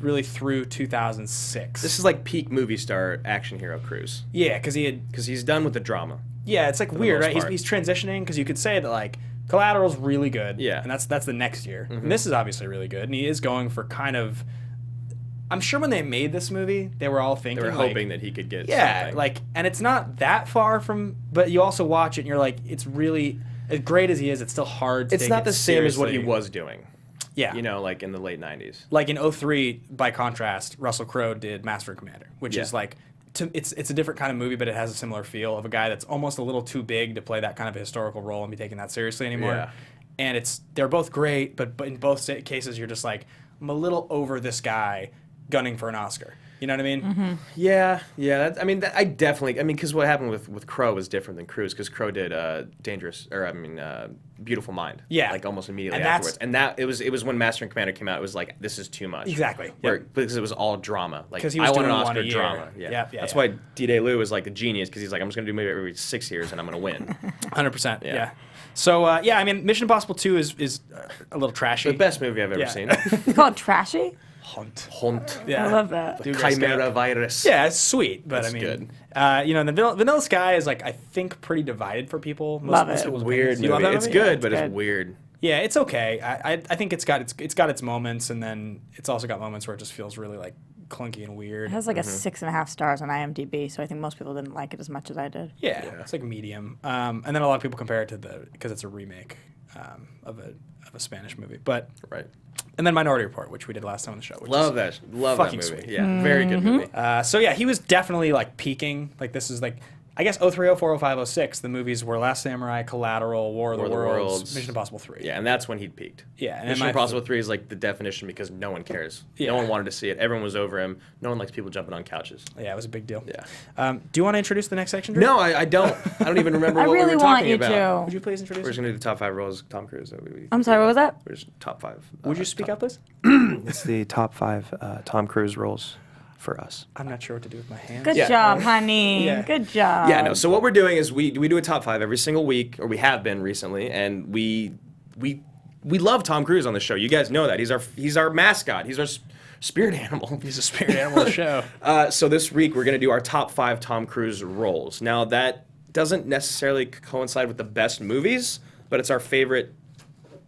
really through 2006. This is like peak movie star action hero Cruise. Yeah, because he's done with the drama. Yeah, it's like the weird, most right? part. He's transitioning because you could say that like Collateral's really good. Yeah. And that's the next year. And this is obviously really good. And he is going for kind of. I'm sure when they made this movie, they were all thinking. They were like, hoping that he could get. Yeah, something. like, and it's not that far from. But you also watch it and you're like, it's really as great as he is. It's still hard to. It's take not it the same as what he seriously. was doing. Yeah. You know, like in the late 90s. Like in 2003, by contrast, Russell Crowe did Master and Commander, which is like. It's a different kind of movie, but it has a similar feel of a guy that's almost a little too big to play that kind of a historical role and be taken that seriously anymore. Yeah. And they're both great, but in both cases, you're just like, I'm a little over this guy gunning for an Oscar. You know what I mean? Mm-hmm. Yeah. I definitely. Because what happened with Crowe was different than Cruise, because Crowe did Beautiful Mind. Yeah. Like almost immediately And afterwards. And that it was when Master and Commander came out. It was like, this is too much. Exactly. Because it was all drama. Like 'Cause he was I want an doing one Oscar a year. drama. Yeah, That's why D-Day Lou was like a genius, because he's like, I'm just gonna do maybe every 6 years and I'm gonna win. 100%. Yeah. Yeah. So Mission Impossible 2 is a little trashy. The best movie I've ever Yeah. seen. You call it trashy? Hunt. Yeah. I love that. Dude, that's Chimera good. virus. Yeah, it's sweet, but That's I mean, good. The Vanilla Sky is like I think pretty divided for people. Love it. people's Weird opinions. You love movie. that It's movie? good, it's but good. it's weird. Yeah, it's okay. I think it's got its moments, and then it's also got moments where it just feels really like clunky and weird. It has like a 6.5 stars on IMDb, so I think most people didn't like it as much as I did. Yeah, it's like medium. And then a lot of people compare it to because it's a remake of a Spanish movie. But Right. and then Minority Report, which we did last time on the show. Which Love is that fucking movie. sweet. Yeah, very good movie. So yeah, he was definitely like peaking. Like this is like I guess 03, 04, 05, 06, the movies were Last Samurai, Collateral, War of the Worlds, Mission Impossible 3. Yeah, and that's when he peaked. Yeah, and Mission my- Impossible 3 is like the definition because no one cares. Yeah. No one wanted to see it. Everyone was over him. No one likes people jumping on couches. Yeah, it was a big deal. Yeah. Do you want to introduce the next section, Drew? No, I don't. I don't even remember I what really we were want talking you about. Would to. you please introduce We're just it? going to do the top 5 roles of Tom Cruise. I'm sorry, what was that? We're just top 5. Would you speak up, please? It's the top 5 Tom Cruise roles for us. I'm not sure what to do with my hands. Good Yeah. job, honey. Yeah. Good job. Yeah, no. So what we're doing is we do a top 5 every single week, or we have been recently, and we love Tom Cruise on the show. You guys know that. He's our mascot. He's our spirit animal. He's a spirit animal of the show. So this week we're going to do our top 5 Tom Cruise roles. Now that doesn't necessarily coincide with the best movies, but it's our favorite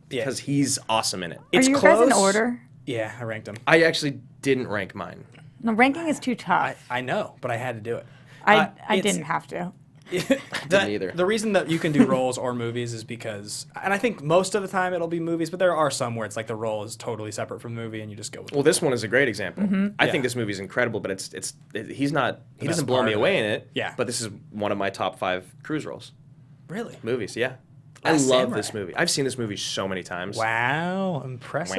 because he's awesome in it. Are It's you close. guys in order? Yeah, I ranked them. I actually didn't rank mine. No, ranking is too tough. I know, but I had to do it. I it's- didn't have to. Didn't either. The reason that you can do roles or movies is because, and I think most of the time it'll be movies, but there are some where it's like the role is totally separate from the movie and you just go with Well, this one is a great example. I Yeah. think this movie's incredible, but he doesn't blow part me of away it. in it. Yeah. But this is one of my top 5 Cruise roles. Really? Movies, yeah. I Last love Samurai. this movie. I've seen this movie so many times. Wow, impressive.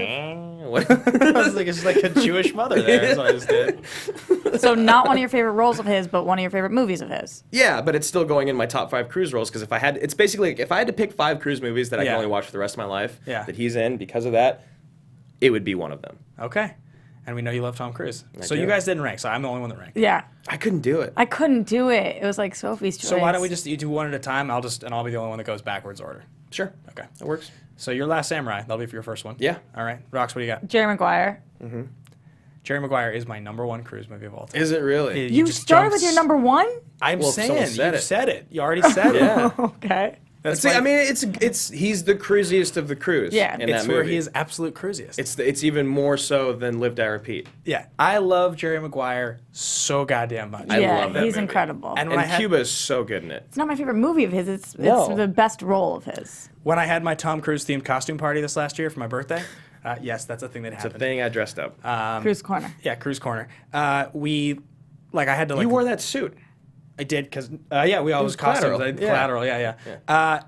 What? I was like, it's like a Jewish mother there. That's what I just did. So not one of your favorite roles of his, but one of your favorite movies of his. Yeah, but it's still going in my top 5 Cruise roles because it's basically like if I had to pick 5 Cruise movies that I can Yeah. only watch for the rest of my life Yeah. that he's in because of that, it would be one of them. Okay. And we know you love Tom Cruise. So do. you guys didn't rank, so I'm the only one that ranked. Yeah. I couldn't do it. I couldn't do it. It was like Sophie's choice. So why don't we just you do one at a time? I'll be the only one that goes backwards order. Sure. Okay. That works. So your Last Samurai, that'll be for your first one. Yeah. All right. Rox, what do you got? Jerry Maguire. Jerry Maguire is my number one Cruise movie of all time. Is it really? It You just started with jumps- your number one? I'm Well, saying someone said you it. said it. You already said it. Yeah. Okay. That's See, my- I mean, it's he's the cruisiest of the cruise. Yeah. in it's that where movie. he is absolute cruisiest. It's even more so than Live Die Repeat. Yeah, I love Jerry Maguire so goddamn much. I yeah, love that he's movie. incredible. And when And I had Cuba is so good in it. It's not my favorite movie of his. It's No. the best role of his. when I had my Tom Cruise themed costume party this last year for my birthday, yes, that's a thing that It's a happened. thing I dressed up. Cruise Corner. Yeah, Cruise Corner. I had to you wore that suit. I did because we always Collateral. costumes. Yeah. Collateral. Yeah.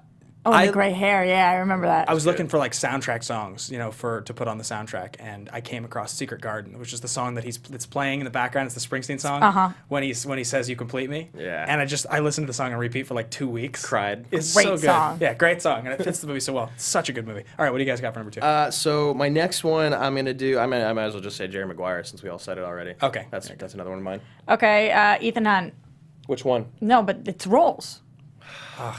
Oh, and the gray hair. Yeah, I remember that. I was looking for like soundtrack songs, to put on the soundtrack, and I came across "Secret Garden," which is the song that's playing in the background. It's the Springsteen song. When he says "You complete me." Yeah. And I listened to the song on repeat for like 2 weeks. Cried. It's Great so good. song. Yeah, great song, and it fits the movie so well. It's such a good movie. All right, what do you guys got for number 2? So my next one I'm gonna do. I might as well just say Jerry Maguire since we all said it already. Okay. That's another one of mine. Okay, Ethan Hunt. Which one? No, but it's roles.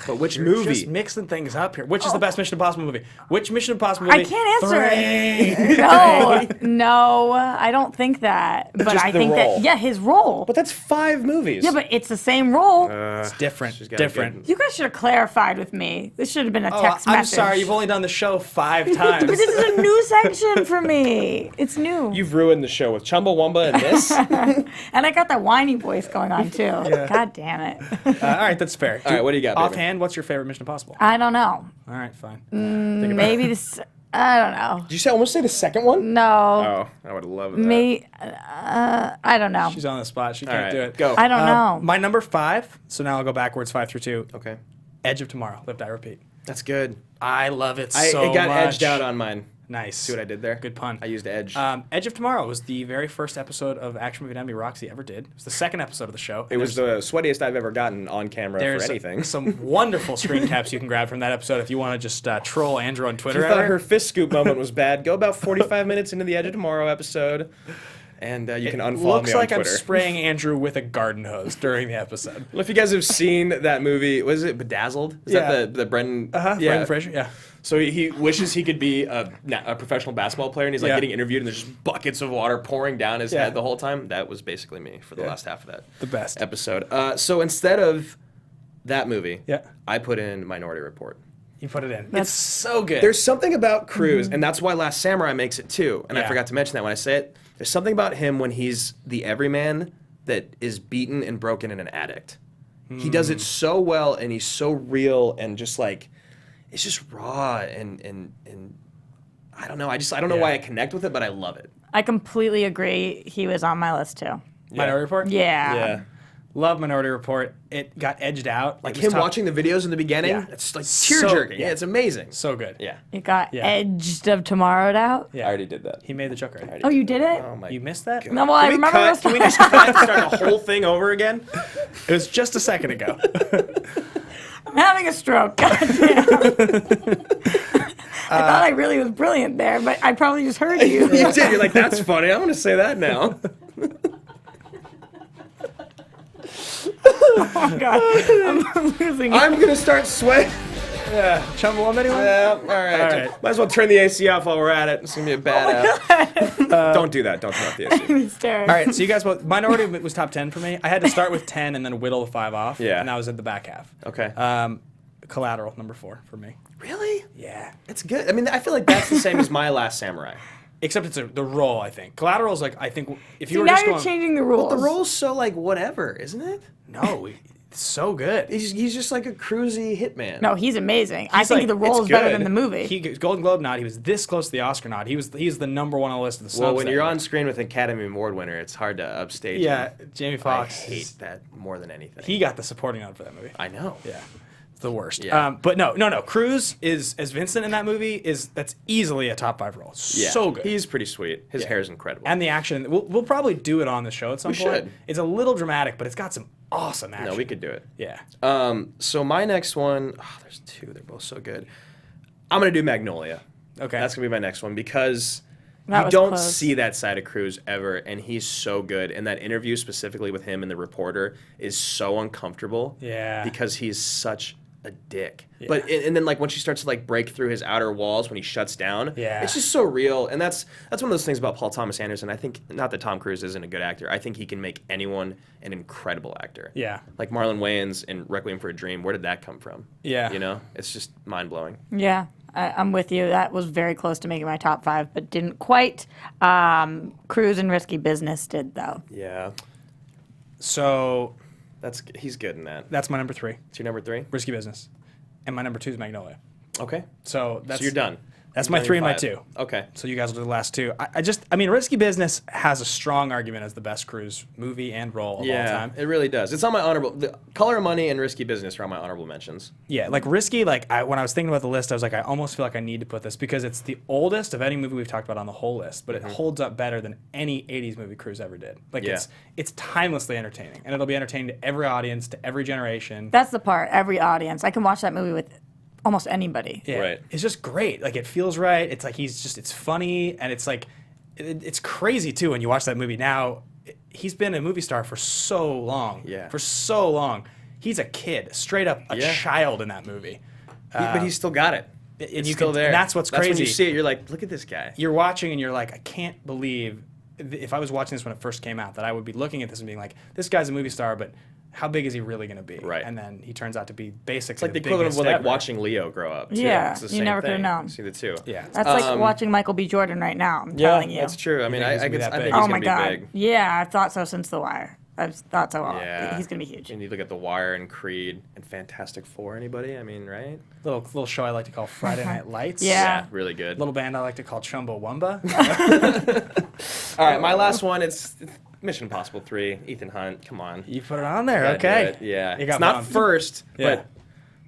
But which You're movie? just mixing things up here. Which is the best Mission Impossible movie? Which Mission Impossible movie? I can't answer Three. it. No, I don't think that. But Just I the think role. that his role. But that's 5 movies. Yeah, but it's the same role. It's different. she's got a Different. good- You guys should have clarified with me. This should have been a text I'm message. sorry. You've only done the show 5 times. But this is a new section for me. It's new. You've ruined the show with Chumbawamba and this. And I got that whiny voice going on too. God damn it. All right, that's fair. All right, what do you got, baby? Offhand, what's your favorite Mission Impossible? I don't know. All right, fine. Maybe this. I don't know. Did you almost say the second one? No. Oh, I would love that. Me. I don't know. She's on the spot. She All can't right, do it. go. I don't know. My number 5. So now I'll go backwards 5 through 2. Okay. Edge of Tomorrow. Live, Die, Repeat. That's good. I love it so It got much. edged out on mine. Nice. See what I did there? Good pun. I used edge. Edge of Tomorrow was the very first episode of Action Movie Enemy Roxy ever did. It was the second episode of the show. it was the sweatiest I've ever gotten on camera for There's anything. some wonderful screen caps you can grab from that episode if you want to just troll Andrew on If Twitter. you at thought her. her fist scoop moment was bad, go about 45 minutes into the Edge of Tomorrow episode, and you can unfollow Looks me on like Twitter. I'm spraying Andrew with a garden hose during the episode. Well, if you guys have seen that movie, was it Bedazzled? Is Yeah. that the Brendan? Brendan Fraser. Yeah. So he wishes he could be a professional basketball player, and he's like Yeah. getting interviewed, and there's just buckets of water pouring down his Yeah. head the whole time. That was basically me for the last half of that The best. episode. So instead of that movie, Yeah. I put in Minority Report. You put it in. It's so good. There's something about Cruise, and that's why Last Samurai makes it too. And I Yeah. forgot to mention that when I say it. There's something about him when he's the everyman that is beaten and broken and an addict. He does it so well, and he's so real, and just like it's just raw and I don't know. I don't know why I connect with it, but I love it. I completely agree. He was on my list too. Minority Report? Yeah. Love Minority Report. It got edged out. Like It was him tough. watching the videos in the beginning, Yeah. it's like So- tear jerking. yeah. Yeah, it's amazing. So good. Yeah. It got Yeah. edged of tomorrowed out. Yeah. I already did that. He made the joke already. Oh, you did it? Oh my You missed that? No, well, I Can we remember. cut? Can we just cut, start the whole thing over again? It was just a second ago. I'm having a stroke. Goddamn. I thought I really was brilliant there, but I probably just heard you. You did. You're like, that's funny. I'm going to say that now. Oh God, I'm losing it. I'm going to start sweating. Yeah. Chumbawamba anyone? Yeah, all right. All right. Might as well turn the AC off while we're at it. It's going to be a bad app. Don't do that. Don't turn off the AC. Hysterical. All right, so you guys both. Minority was top 10 for me. I had to start with 10 and then whittle 5 off. Yeah. And that was at the back half. Okay. Collateral, number 4 for me. Really? Yeah. It's good. I mean, I feel like that's the same as My Last Samurai. Except it's the role, I think. Collateral is like, I think, if you See, were now just you're going. changing the rules. The role's so, like, whatever, isn't it? No, it's so good. He's just like a cruisy hitman. No, he's amazing. I think like- the role it's is better good. than the movie. He Golden Globe nod. He was this close to the Oscar nod. He's the number 1 on the list of the snubs. Well, when that you're year. on screen with an Academy Award winner, it's hard to upstage Yeah, him. Jamie I Foxx. hate that more than anything. He got the supporting nod for that movie. I know. Yeah. It's the worst. Yeah. But no. Cruz is as Vincent in that movie that's easily a top 5 role. Yeah. So good. He's pretty sweet. His Yeah. hair's incredible. And the action. We'll probably do it on the show at some We point. should. It's a little dramatic, but it's got some awesome action. no, we could do it. Yeah. So my next one, there's 2. They're both so good. I'm gonna do Magnolia. Okay. That's gonna be my next one because That you was don't close. see that side of Cruise ever, and he's so good. And that interview specifically with him and the reporter is so uncomfortable. Yeah. Because he's such a dick. But and then like when she starts to like break through his outer walls when he shuts down, it's just so real. And that's one of those things about Paul Thomas Anderson. I think not that Tom Cruise isn't a good actor. I think he can make anyone an incredible actor. Yeah. Like Marlon Wayans in Requiem for a Dream. Where did that come from? Yeah. You know, it's just mind blowing. Yeah, I'm with you. That was very close to making my top 5, but didn't quite. Cruise and Risky Business did, though. Yeah. So he's good in that. that's my number 3, It's your number 3? Risky Business, and my number 2 is Magnolia. Okay. So you're done. That's You've my done 3 your and my 5. 2. Okay. So you guys will do the last 2. I mean, Risky Business has a strong argument as the best Cruise movie and role of all time. It really does. It's on my honorable. The Color of Money and Risky Business are on my honorable mentions. Yeah, like Risky, like when I was thinking about the list, I was like, I almost feel like I need to put this because it's the oldest of any movie we've talked about on the whole list, but it holds up better than any 80s movie Cruise ever did. Like it's timelessly entertaining, and it'll be entertaining to every audience, to every generation. That's the part, every audience. I can watch that movie with almost anybody. Yeah, Right. It's just great. Like it feels right. It's like it's funny, and it's like it's crazy too when you watch that movie now. He's been a movie star for so long. Yeah. For so long. He's a kid, straight up a child in that movie. But he's still got it. And It's still there. And that's what's crazy. When you see it, you're like, look at this guy. You're watching and you're like, I can't believe if I was watching this when it first came out that I would be looking at this and being like, this guy's a movie star, but how big is he really going to be? Right. And then he turns out to be basically It's like the equivalent of like watching Leo grow up. Too. Yeah, It's the you same never could've thing. known. You see the two. Yeah. That's like watching Michael B. Jordan right now, I'm telling you. That's true. I mean, think he's I gonna be that think big? he's Oh my gonna be God. big. Yeah, I've thought so since The Wire. I've thought so. Yeah. He's going to be huge. And you look at The Wire and Creed and Fantastic Four. Anybody? I mean, right? Little show I like to call Friday Night Lights. Yeah. Really good. Little band I like to call Chumbawamba. All right, my last one. It's Mission Impossible 3. Ethan Hunt. Come on. You put it on there, Gotta do okay? it. Yeah. You got It's not bumped. first, Yeah. but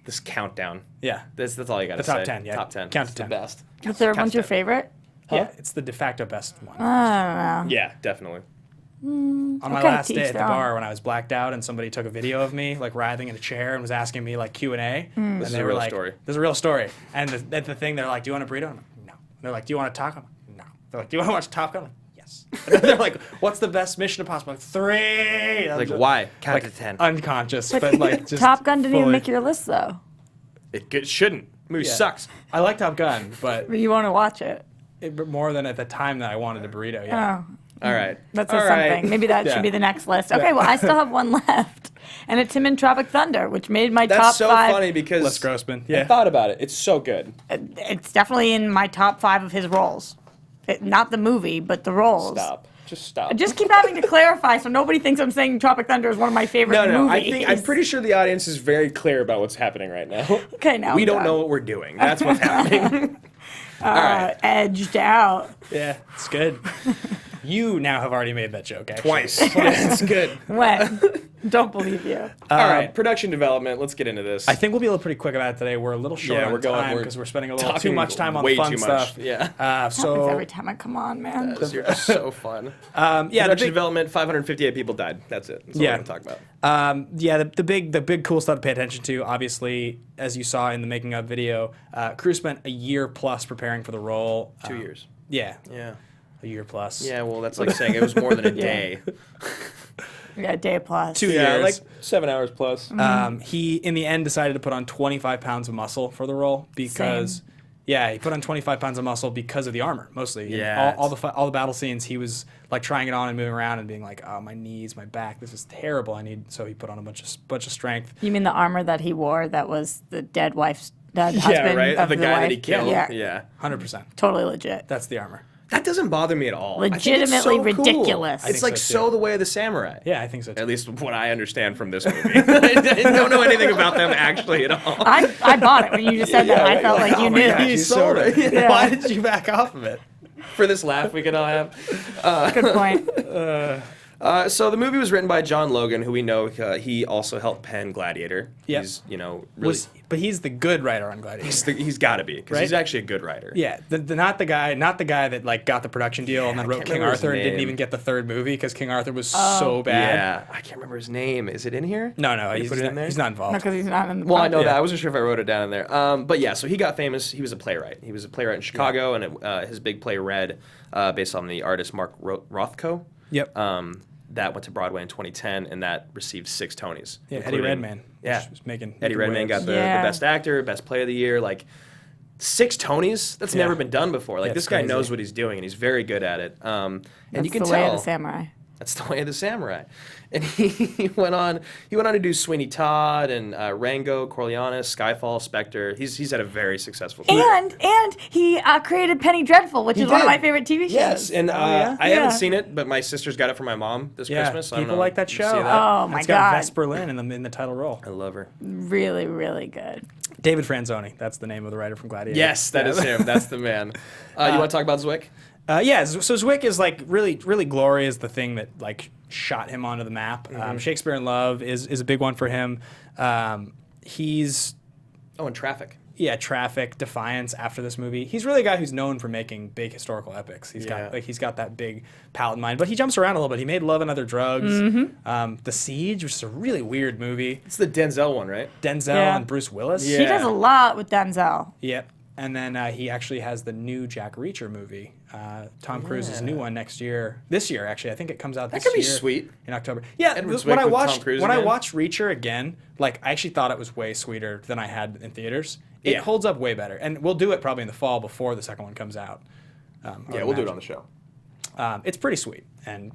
this countdown. Yeah. That's all you got to The say. top 10, yeah. Top 10. Count to It's 10. the best. The third one's your Count to 10. favorite? Yeah, it's the de facto best one. I don't know. Yeah, definitely. On my Okay, last to day each at the their own. bar when I was blacked out and somebody took a video of me like writhing in a chair and was asking me like Q&A. And This is they a were real like, story. This is a real story. And the thing, they're like, do you want a burrito? I'm like, no. They're like, do you want to talk? I'm like, no. They're like, do you want to watch Top Gun? I'm like, yes. And they're like, what's the best Mission Impossible? I'm like, 3. I'm Like, just, why? Count like, to 10. unconscious, but like just Top Gun didn't even fully- make your list, though. It shouldn't. Movie Yeah. sucks. I like Top Gun, but You want to watch it. more than at the time that I wanted a burrito. Yeah. Oh, All right. that All says right. something. Maybe that Yeah. should be the next list. Okay, well, I still have one left. And it's him in Tropic Thunder, which made my That's top so 5. funny because Les Grossman. I Yeah. thought about it. It's so good. It's definitely in my top 5 of his roles. Not the movie, but the roles. Stop. Just stop. I just keep having to clarify so nobody thinks I'm saying Tropic Thunder is one of my favorite no. movies. I'm pretty sure the audience is very clear about what's happening right now. Okay, now we I'm don't done. know what we're doing. That's what's happening. All right. Edged out. Yeah, it's good. You now have already made that joke, actually. Twice. That's good. When? Don't believe you. All right. Production development. Let's get into this. I think we'll be able to pretty quick about it today. We're a little short Yeah, on we're going- time we're because we're spending a little too talking much time on way the fun too much. stuff. Yeah. Happens So every time I come on, man. You're so fun. yeah, the Production big, development. 558 people died. That's it. That's all Yeah. we're gonna talk about. the big cool stuff to pay attention to. Obviously, as you saw in the making of video, Crew spent a year plus preparing for the role. 2 years. Yeah, Yeah. a year plus. Yeah. Well, that's like saying it was more than a day. Yeah, day plus. 2 Yeah, years. like 7 hours plus. He in the end decided to put on 25 pounds of muscle for the role because. Same. Yeah, he put on 25 pounds of muscle because of the armor, mostly. Yeah. All the battle scenes, he was like trying it on and moving around and being like, "Oh, my knees, my back, this is terrible. I need." So he put on a bunch of strength. You mean the armor that he wore that was the dead wife's husband Yeah, right. of The guy wife? that he killed. Yeah. Yeah. 100%. Totally legit. That's the armor. That doesn't bother me at all. I think it's Legitimately so cool. ridiculous. I It's think like so, so too. the way of the samurai. Yeah, I think so too. At least what I understand from this movie. I don't know anything about them actually at all. I bought it when you just said that. I felt like you knew. You sold it. Yeah. Why did you back off of it? For this laugh we could all have. Good point. So the movie was written by John Logan, who we know he also helped pen Gladiator. Yep. He's really but he's the good writer on Gladiator. He's got to be because Right? he's actually a good writer. Yeah, not the guy that like got the production deal and then I wrote can't King remember his Arthur and didn't name. even get the third movie because King Arthur was so bad. Yeah, I can't remember his name. Is it in here? No, Did you he's put it in there? he's not involved. Because he's not in the Well, I know Yeah. that. I wasn't sure if I wrote it down in there. But yeah, so he got famous. He was a playwright. He was a playwright in Chicago, and his big play Red, based on the artist Mark Rothko. Yep. That went to Broadway in 2010, and that received 6 Tonys. Yeah, Eddie including- Redmayne. Yeah, was making Eddie Redmayne got the Yeah. best actor, best play of the year. Like 6 Tonys. That's Yeah. never been done before. Like Yeah, this it's guy crazy. knows what he's doing, and he's very good at it. And That's you can the tell way of the samurai. that's the way of the samurai. And he went on to do Sweeney Todd and Rango, Coriolanus, Skyfall, Spectre. He's had a very successful career. And he created Penny Dreadful, which is one of did. my favorite TV shows. Yes, and yeah? I Yeah. haven't seen it, but my sister's got it for my mom this Yeah, Christmas. I don't people know. like that Did you show. see that? Oh my It's got God. Vesper Lynn in the title role. I love her. Really, really good. David Franzoni. That's the name of the writer from Gladiator. Yes, that is him. That's the man. You want to talk about Zwick? Yeah, so Zwick is like really Glory is the thing that like shot him onto the map. Shakespeare in Love is a big one for him. He's Oh, and Traffic. Traffic, Defiance after this movie. He's really a guy who's known for making big historical epics. He's got that big palette in mind, but he jumps around a little bit. He made Love and Other Drugs, The Siege, which is a really weird movie. It's the Denzel one, right? Denzel Yeah. and Bruce Willis. Yeah. He does a lot with Denzel. Yep. And then he actually has the new Jack Reacher movie, Tom Cruise's new one this year actually. I think it comes out this That could be year sweet. in October. Yeah, Edward when Zwick I with watched Tom Cruise when I again? watched Reacher again, like I actually thought it was way sweeter than I had in theaters. It Yeah. holds up way better, and we'll do it probably in the fall before the second one comes out. Yeah, we'll do it on the show. It's pretty sweet, and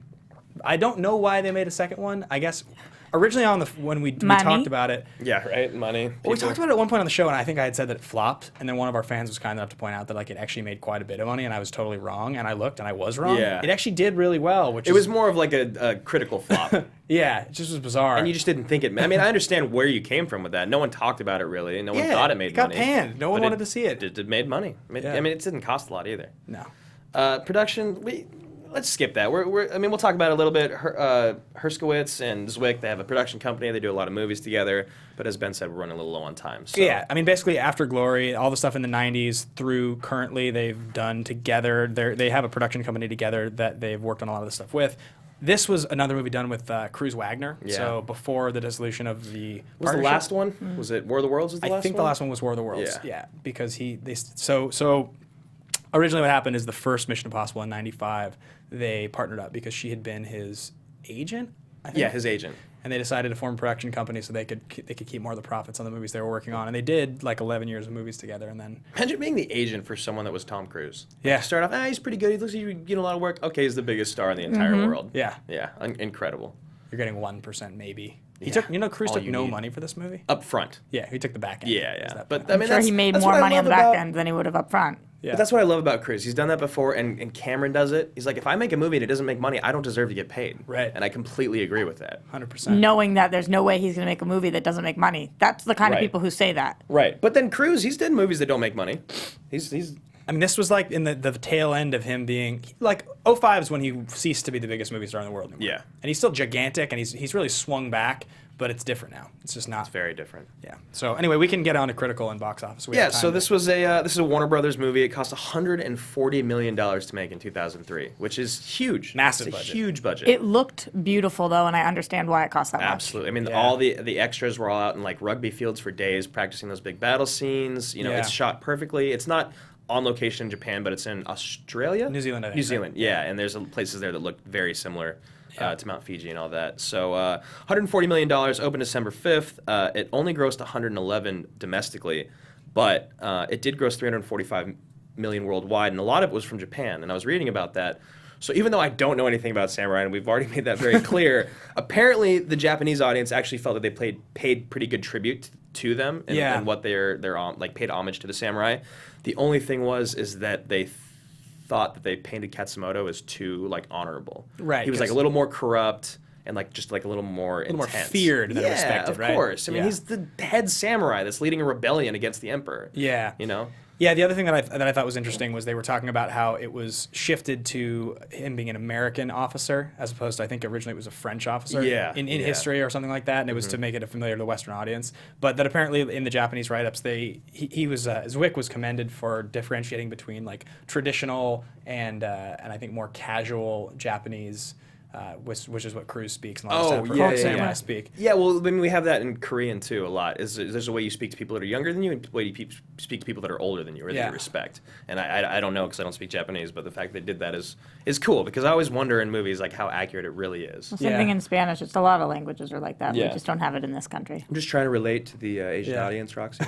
I don't know why they made a second one. I guess originally when we Money? talked about it. Yeah, right? Money. Well, we talked about it at one point on the show, and I think I had said that it flopped, and then one of our fans was kind enough to point out that like it actually made quite a bit of money, and I was totally wrong, and I looked, and I was wrong. Yeah. It actually did really well, which It was more of like a critical flop. yeah, it just was bizarre. And you just didn't think it. I mean, I understand where you came from with that. No one talked about it really. No one thought it made got money. panned. No one But wanted to see it. It made money. Yeah. I mean, it didn't cost a lot either. No. Production. Let's skip that. I mean, we'll talk about it a little bit. Herskowitz and Zwick, they have a production company. They do a lot of movies together. But as Ben said, we're running a little low on time. So. Yeah, I mean, basically after Glory, all the stuff in the '90s through currently, they've done together. They have a production company together that they've worked on a lot of the stuff with. This was another movie done with Cruz Wagner. Yeah. So before the dissolution of the Was the partnership. last one? Was it War of the Worlds? Was the I last think one? the last one was War of the Worlds. Yeah. Yeah, because so originally what happened is the first Mission Impossible in '95, they partnered up because she had been his agent. I think. Yeah, his agent. And they decided to form a production company so they could keep more of the profits on the movies they were working on, and they did like 11 years of movies together, and then Imagine being the agent for someone that was Tom Cruise. Yeah. You start off, he's pretty good. He looks like he's getting a lot of work. Okay, he's the biggest star in the entire world. Yeah. Yeah, incredible. you're getting 1% maybe. He Yeah. took Cruise All took you no need. money for this movie. Up front. Yeah, he took the back end. Yeah, Is yeah. that But part. I mean, Sure, that's, he made that's more what I money on love the back about- end than he would have up front. Yeah. But that's what I love about Cruise. He's done that before, and Cameron does it. He's like, if I make a movie and it doesn't make money, I don't deserve to get paid. Right. And I completely agree with that. 100%. Knowing that there's no way he's going to make a movie that doesn't make money. That's the kind Right. of people who say that. Right. But then Cruise, he's done movies that don't make money. He's I mean, this was like in the tail end of him being like 05 is when he ceased to be the biggest movie star in the world anymore. Yeah. And he's still gigantic, and he's really swung back, but it's different now. It's just not. very different. Yeah. So anyway, we can get on to critical and box office. We Yeah, have time so to- this is a Warner Brothers movie. It cost $140 million to make in 2003, which is huge. Massive it's a budget. huge budget. It looked beautiful, though, and I understand why it cost that much. Absolutely. I mean, Yeah. all the extras were all out in like rugby fields for days practicing those big battle scenes. You know, Yeah. it's shot perfectly. It's not on location in Japan, but it's in Australia? New Zealand, I think, New right? Zealand, yeah. And there's places there that look very similar to Mount Fiji and all that. So $140 million, opened December 5th. It only grossed $111 domestically, but it did gross $345 million worldwide, and a lot of it was from Japan. And I was reading about that. So even though I don't know anything about samurai, and we've already made that very clear, apparently the Japanese audience actually felt that they paid pretty good tribute to them and what they're like paid homage to the samurai. The only thing is that they thought that they painted Katsumoto as too like honorable. Right, He was like a 'cause- little more corrupt and like just like a little more more intense. feared than yeah, respected, of right? course. I mean, Yeah. he's the head samurai that's leading a rebellion against the emperor. Yeah. You know? Yeah, the other thing that I thought was interesting was they were talking about how it was shifted to him being an American officer as opposed to, I think originally it was a French officer in history or something like that, and it was to make it familiar to the Western audience. But that apparently in the Japanese write-ups, Zwick was commended for differentiating between like traditional and I think more casual Japanese. Which is what Cruise speaks and a lot of samurai speak. Yeah, well, I mean, we have that in Korean too a lot. There's a way you speak to people that are younger than you and a way you speak to people that are older than you or that you respect. And I don't know because I don't speak Japanese, but the fact they did that is cool because I always wonder in movies like how accurate it really is. Well, same thing in Spanish. It's a lot of languages are like that. We just don't have it in this country. I'm just trying to relate to the Asian audience, Roxy.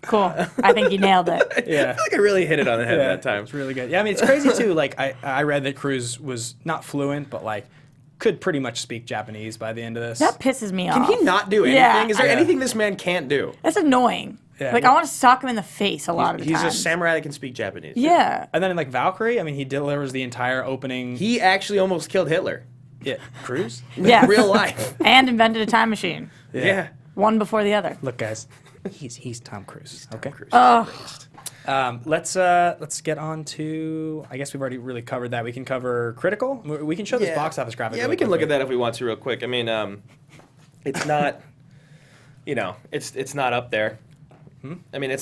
Cool. I think you nailed it. Yeah. I feel like I really hit it on the head that time. It's really good. Yeah, I mean, it's crazy too. Like I read that Cruise was not fluent, but like could pretty much speak Japanese by the end of this. That pisses me off. Can he not do anything? Yeah. Is there anything this man can't do? That's annoying. Yeah. Like, I want to sock him in the face a lot of the time. He's a samurai that can speak Japanese. Yeah. And then in like Valkyrie, I mean, he delivers the entire opening. He actually almost killed Hitler. Yeah. Cruise? Yeah. Real life. And invented a time machine. Yeah. One before the other. Look, guys, he's Tom Cruise. Tom Cruise. Let's get on to. I guess we've already really covered that. We can cover critical. We can show this box office graphic. Yeah, we can look at that if we want to real quick. I mean, it's not, it's not up there. I mean,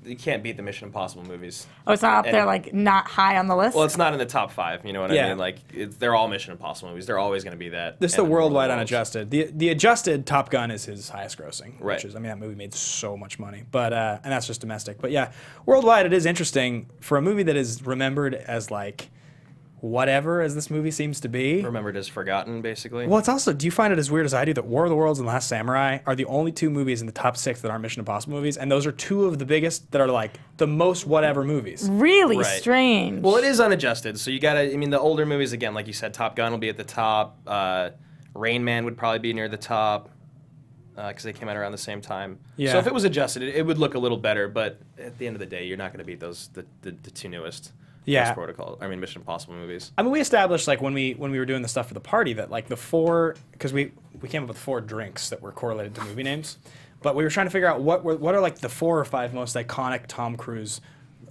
you can't beat the Mission Impossible movies. Oh, it's not up there, like, not high on the list? Well, it's not in the top 5, you know what I mean? Like, they're all Mission Impossible movies. They're always going to be that. This is the worldwide unadjusted. The adjusted Top Gun is his highest grossing. Right. Which is, I mean, that movie made so much money. But, and that's just domestic. But yeah, worldwide it is interesting for a movie that is remembered as, like, whatever as this movie seems to be. Remembered as forgotten, basically. Well, it's also, do you find it as weird as I do that War of the Worlds and Last Samurai are the only 2 movies in the top 6 that aren't Mission Impossible movies, and those are 2 of the biggest that are like the most whatever movies. Really strange. Well, it is unadjusted, so you gotta, I mean, the older movies, again, like you said, Top Gun will be at the top, Rain Man would probably be near the top, because they came out around the same time. Yeah. So if it was adjusted, it would look a little better, but at the end of the day, you're not gonna beat the 2 newest. Protocol. I mean, Mission Impossible movies. I mean, we established like when we were doing the stuff for the party that like the 4, because we came up with 4 drinks that were correlated to movie names, but we were trying to figure out what are like the 4 or 5 most iconic Tom Cruise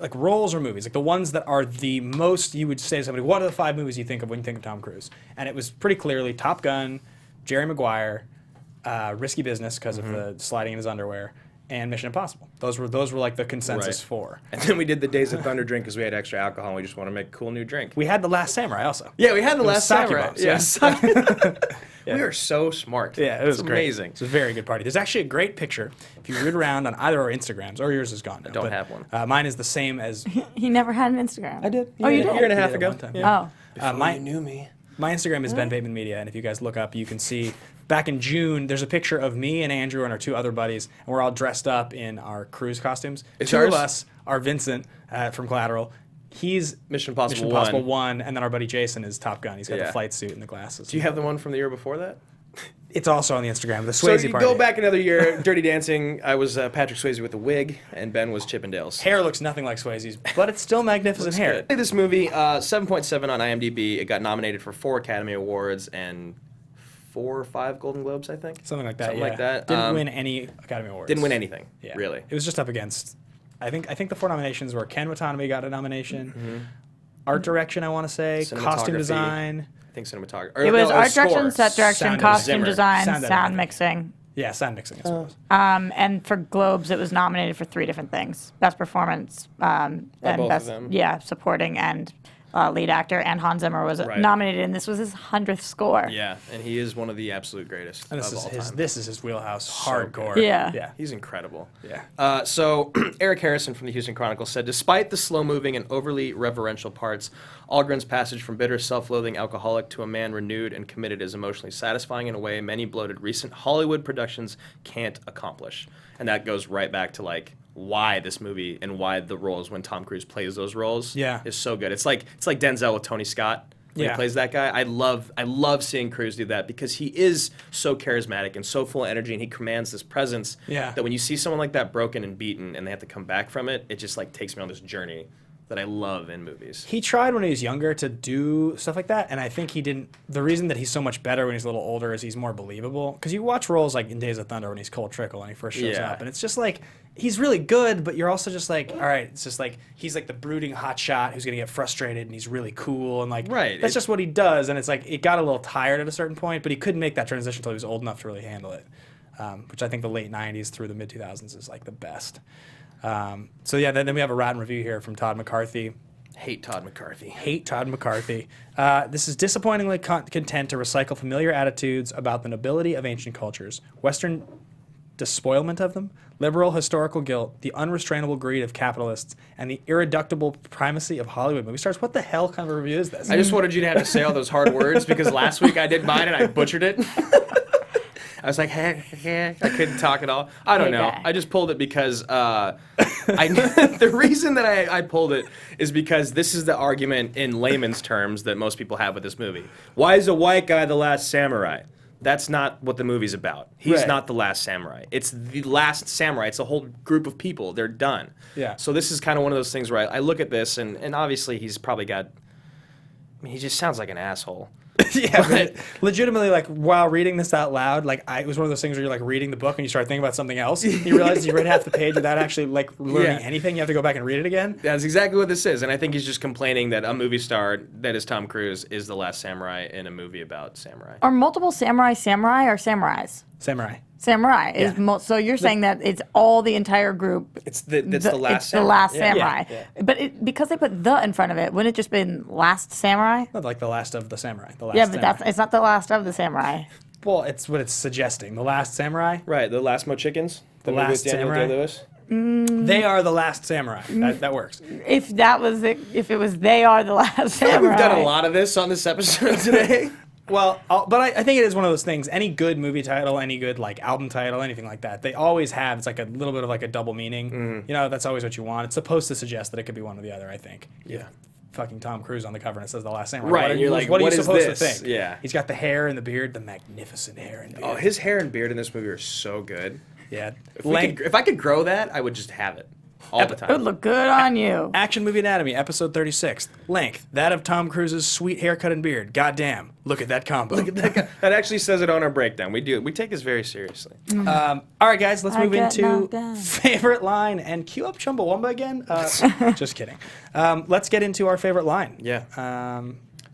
like roles or movies, like the ones that are the most you would say to somebody, what are the 5 movies you think of when you think of Tom Cruise? And it was pretty clearly Top Gun, Jerry Maguire, Risky Business because of the sliding in his underwear, and Mission Impossible. Those were like the consensus 4. And then we did the Days of Thunder drink because we had extra alcohol and we just want to make a cool new drink. We had the Last Samurai also. Yeah, we had the Last Samurai. Yes. We are so smart. Yeah, it was amazing. It's a very good party. There's actually a great picture if you root around on either our Instagrams, or yours is gone now. I don't have one. Mine is the same as. He never had an Instagram. I did. Oh, you did? A year and a half Yeah, ago. one time, yeah. Oh. Before you knew me. My Instagram is Ben Bateman Media, and if you guys look up, you can see back in June, there's a picture of me and Andrew and our 2 other buddies, and we're all dressed up in our cruise costumes. It's 2 ours? of us are Vincent from Collateral. He's Mission Impossible 1, and then our buddy Jason is Top Gun. He's got the flight suit and the glasses. Do you have the one from the year before that? It's also on the Instagram, the So Swayze you party. go back another year, Dirty Dancing. I was Patrick Swayze with a wig, and Ben was Chippendales. Hair looks nothing like Swayze's, but it's still magnificent hair. Good. This movie, 7.7 on IMDb. It got nominated for 4 Academy Awards and 4 or 5 Golden Globes, I think. Something like that. Something like that. Didn't win any Academy Awards. Didn't win anything. Yeah. Really. It was just up against. I think the 4 nominations were Ken Watanabe got a nomination, art direction, I want to say, costume Cinematography. design. I think cinematography. It was art direction, set direction, Sound costume Zimmer. design, Sound sound mixing. Yeah, sound mixing, I suppose. And for Globes, it was nominated for 3 different things: best performance, and both best, of them. supporting and lead actor. And Hans Zimmer was Right. nominated, and this was his 100th score. Yeah, and he is one of the absolute greatest And of all time. this is his wheelhouse, So hardcore. good. Yeah. Yeah. He's incredible. Yeah. So Eric Harrison from the Houston Chronicle said, despite the slow-moving and overly reverential parts, Algren's passage from bitter, self-loathing alcoholic to a man renewed and committed is emotionally satisfying in a way many bloated recent Hollywood productions can't accomplish. And that goes right back to like why this movie and why the roles when Tom Cruise plays those roles is so good. It's like Denzel with Tony Scott. When he plays that guy, I love seeing Cruise do that because he is so charismatic and so full of energy, and he commands this presence that when you see someone like that broken and beaten and they have to come back from it, it just like takes me on this journey that I love in movies. He tried when he was younger to do stuff like that, and I think he didn't. The reason that he's so much better when he's a little older is he's more believable. Because you watch roles like in Days of Thunder when he's Cole Trickle and he first shows up, and it's just like he's really good, but you're also just like, all right, it's just like he's like the brooding hotshot who's gonna get frustrated, and he's really cool, and like that's just what he does. And it's like it got a little tired at a certain point, but he couldn't make that transition until he was old enough to really handle it. Which I think the late '90s through the mid 2000s is like the best. So yeah, then we have a rotten review here from Todd McCarthy. Hate Todd McCarthy. Hate Todd McCarthy. This is disappointingly content to recycle familiar attitudes about the nobility of ancient cultures, Western despoilment of them, liberal historical guilt, the unrestrainable greed of capitalists, and the irreducible primacy of Hollywood movie stars. What the hell kind of review is this? I just wanted you to have to say all those hard words because last week I did mine and I butchered it. I was like, hey, I couldn't talk at all. I don't know. I just pulled it because the reason that I pulled it is because this is the argument in layman's terms that most people have with this movie. Why is a white guy the last samurai? That's not what the movie's about. He's not the last samurai. It's the last samurai. It's a whole group of people. They're done. Yeah. So this is kind of one of those things where I look at this, and obviously he's probably got... I mean, he just sounds like an asshole. Yeah, but legitimately, like, while reading this out loud, like, it was one of those things where you're, like, reading the book and you start thinking about something else. You realize you read half the page without actually, like, learning anything. You have to go back and read it again. That's exactly what this is. And I think he's just complaining that a movie star that is Tom Cruise is the last samurai in a movie about samurai. Are multiple samurai or samurais? Samurai. Samurai is so you're saying that it's all the entire group. It's the last. It's the last samurai. Yeah. But because they put the in front of it, wouldn't it just been last samurai? Not like the last of the samurai. The last. Yeah, but samurai. it's not the last of the samurai. Well, it's what it's suggesting. The last samurai. Right. The Last Mo Chickens. The movie Last with Daniel Samurai? Day-Lewis. They are the last samurai. That works. If that was it, if it was they are the last samurai. We've done a lot of this on this episode today. Well, but I think it is one of those things. Any good movie title, any good like album title, anything like that, they always have. It's like a little bit of like a double meaning. You know, that's always what you want. It's supposed to suggest that it could be one or the other. I think. Yeah. Fucking Tom Cruise on the cover and it says The Last Samurai. Right, What are and you're you, like, what are what you is supposed this? to think? Yeah. He's got the hair and the beard, the magnificent hair and beard. Oh, his hair and beard in this movie are so good. Yeah. If I could grow that, I would just have it all the time. It would look good on you. Action Movie Anatomy, episode 36. Length, that of Tom Cruise's sweet haircut and beard. Goddamn, look at that combo. Look at that guy. That actually says it on our breakdown. We take this very seriously. All right, guys, let's move get into knocked down. favorite line and cue up Chumbawamba again. Just kidding. Let's get into our favorite line. Yeah.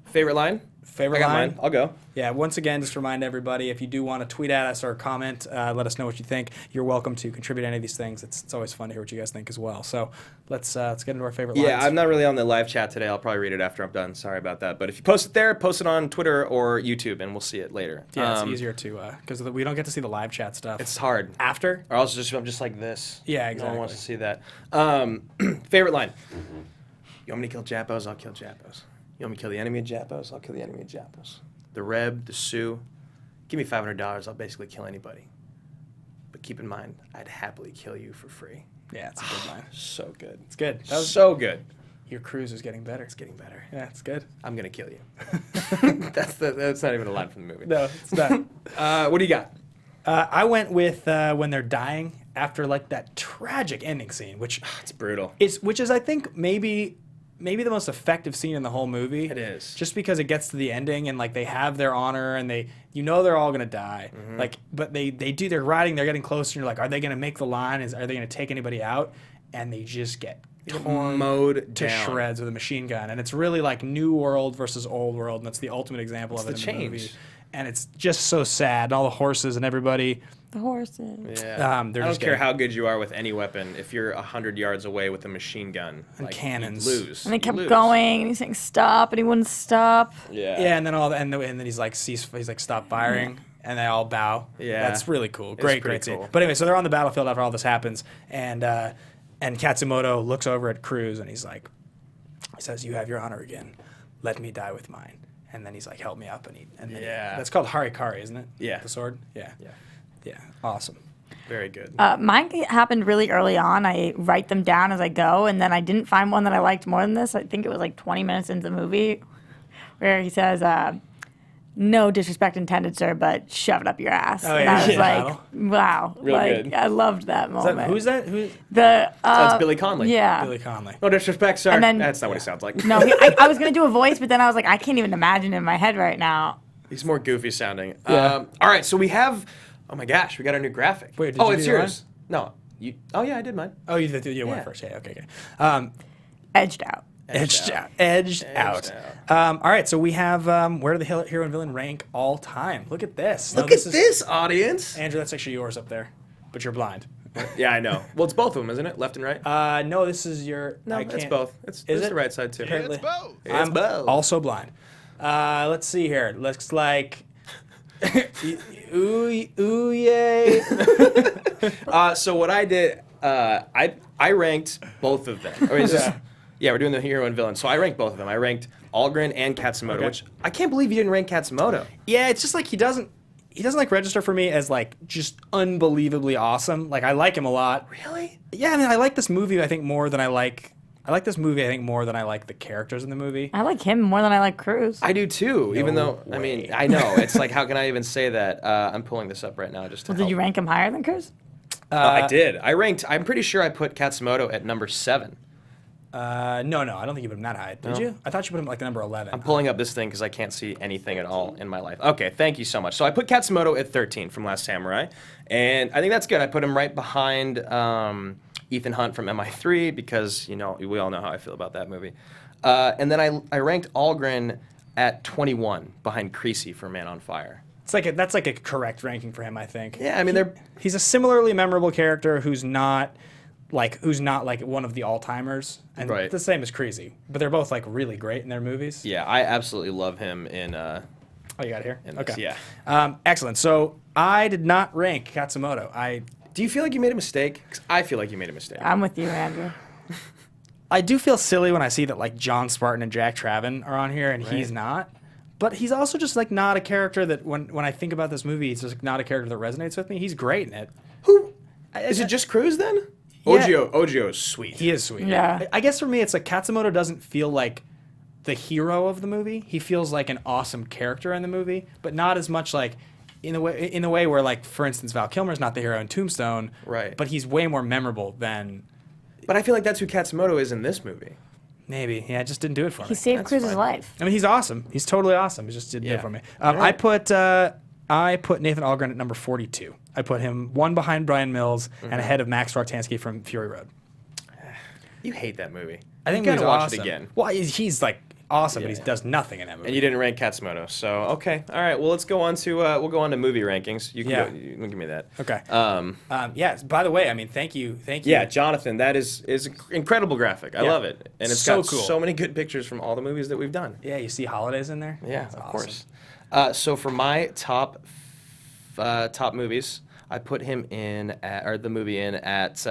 Favorite line? Favorite I got line. mine. I'll go. Yeah, once again, just remind everybody, if you do want to tweet at us or comment, let us know what you think. You're welcome to contribute to any of these things. It's always fun to hear what you guys think as well. So let's get into our favorite lines. Yeah, I'm not really on the live chat today. I'll probably read it after I'm done. Sorry about that. But if you post it there, post it on Twitter or YouTube, and we'll see it later. Yeah, it's easier to, because we don't get to see the live chat stuff. It's hard. After? Or else I'm just like this. Yeah, No exactly. one wants to see that. Favorite line. You want me to kill Japos? I'll kill Japos. You want me to kill the enemy of Japos? I'll kill the enemy of Japos. The Reb, the Sioux. Give me $500. I'll basically kill anybody. But keep in mind, I'd happily kill you for free. Yeah, it's a good line. So good. It's good. That was, So good. your cruise is getting better. It's getting better. Yeah, it's good. I'm gonna kill you. That's not even a line from the movie. No, it's not. What do you got? I went with when they're dying after like that tragic ending scene, which It's brutal. which is I think maybe the most effective scene in the whole movie. It is. Just because it gets to the ending and like they have their honor and they're all gonna die. Like, but they're riding, they're getting closer. And you're like, are they gonna make the line? Are they gonna take anybody out? And they just get torn Mowed to down. shreds with a machine gun. And it's really like new world versus old world, and that's the ultimate example of it It's in the the movie. change. And it's just so sad. And all the horses and everybody. The horses. Yeah. They're I don't just care getting- how good you are with any weapon. If you're 100 yards away with a machine gun And cannons. you lose. And they You kept lose. going, and he's saying stop, and he wouldn't stop. Yeah. Yeah, and then and then he's like stop firing, and they all bow. Yeah. That's really cool. It's Great pretty scene. cool. But anyway, so they're on the battlefield after all this happens, and Katsumoto looks over at Cruz and he says, "You have your honor again. Let me die with mine." And then he's like, "Help me up," and then Yeah. that's called Harikari, isn't it? Yeah. The sword. Yeah. Yeah. Yeah. Awesome. Very good. Mine happened really early on. I write them down as I go, and then I didn't find one that I liked more than this. I think it was like 20 minutes into the movie, where he says, no disrespect intended, sir, but shove it up your ass. Oh, And yeah. I was Yeah. like, wow. Real like, good. I loved that moment. Who's that? Who's That's Billy Connolly. Yeah. Billy Connolly? No disrespect, sir. And then- That's not what he sounds like. No, I was going to do a voice, but then I was like, I can't even imagine it in my head right now. He's more goofy sounding. Yeah. All right, so we have. Oh my gosh, we got our new graphic. Wait, did oh, you it's do yours. No, you. Oh yeah, I did mine. Oh, you went Yeah. first. Yeah, okay. Edged out. Edged out. All right, so we have where do the hero and villain rank all time? Look at this. Now, Look at this, audience. Andrew, that's actually yours up there, but you're blind. Yeah, I know. Well, it's both of them, isn't it? Left and right. No, this is your. No, I it's can't- both. It's Is it the right side too. Apparently. both. I'm both. also blind. Let's see here. Looks like. ooh yay. So what I did, I ranked both of them. Or is this, yeah, we're doing the hero and villain. So I ranked both of them. I ranked Algren and Katsumoto, Okay. which I can't believe you didn't rank Katsumoto. Yeah, it's just like he doesn't like register for me as like just unbelievably awesome. Like I like him a lot. Really? Yeah, I mean I like this movie I think more than I like the characters in the movie. I like him more than I like Cruz. I do too. Even though I mean I know it's like how can I even say that? I'm pulling this up right now just to Well, did you rank him higher than Cruz? I did. I'm pretty sure I put Katsumoto at number 7. No, I don't think you put him that high. Did you? I thought you put him like number 11. I'm pulling up this thing because I can't see anything at all in my life. Okay, thank you so much. So I put Katsumoto at 13 from Last Samurai, and I think that's good. I put him right behind Ethan Hunt from MI3 because, you know, we all know how I feel about that movie. And then I ranked Algren at 21 behind Creasy for Man on Fire. That's like a correct ranking for him, I think. Yeah, I mean he's a similarly memorable character who's not like one of the all-timers, and Right. the same as Creasy, but they're both like really great in their movies. Yeah, I absolutely love him in. Oh, you got it here. in this, Okay. yeah. Excellent. So I did not rank Katsumoto. Do you feel like you made a mistake? 'Cause I feel like you made a mistake. I'm with you, Andrew. I do feel silly when I see that like John Spartan and Jack Traven are on here and he's not. But he's also just like not a character that when I think about this movie, he's just not a character that resonates with me. He's great in it. Who? Is it just Cruz then? Yeah. Ogio is sweet. He is sweet. Yeah. I guess for me, it's like Katsumoto doesn't feel like the hero of the movie. He feels like an awesome character in the movie, but not as much like in a way where like, for instance, Val Kilmer's not the hero in Tombstone. Right. But he's way more memorable than But I feel like that's who Katsumoto is in this movie. maybe. Yeah, it just didn't do it for He me. saved That's Cruz's fine. life. I mean, he's awesome. He's totally awesome. He just didn't do it Yeah. for me. Alright. I put Nathan Algren at number 42. I put him one behind Brian Mills and ahead of Max Roktansky from Fury Road. You hate that movie. I think you gotta he's watch awesome. it again. Well, he's like awesome, but Yeah. he does nothing in that movie. And you didn't rank Katsumoto, so okay, all right. Well, let's go on to movie rankings. You can Yeah. go, you can give me that. Okay. Yes. By the way, I mean, thank you. Yeah, Jonathan, that is incredible graphic. I Yeah. love it, and it's So got cool. so many good pictures from all the movies that we've done. Yeah, you see holidays in there. Yeah, That's of awesome. course. So for my top movies, I put him in the movie in at.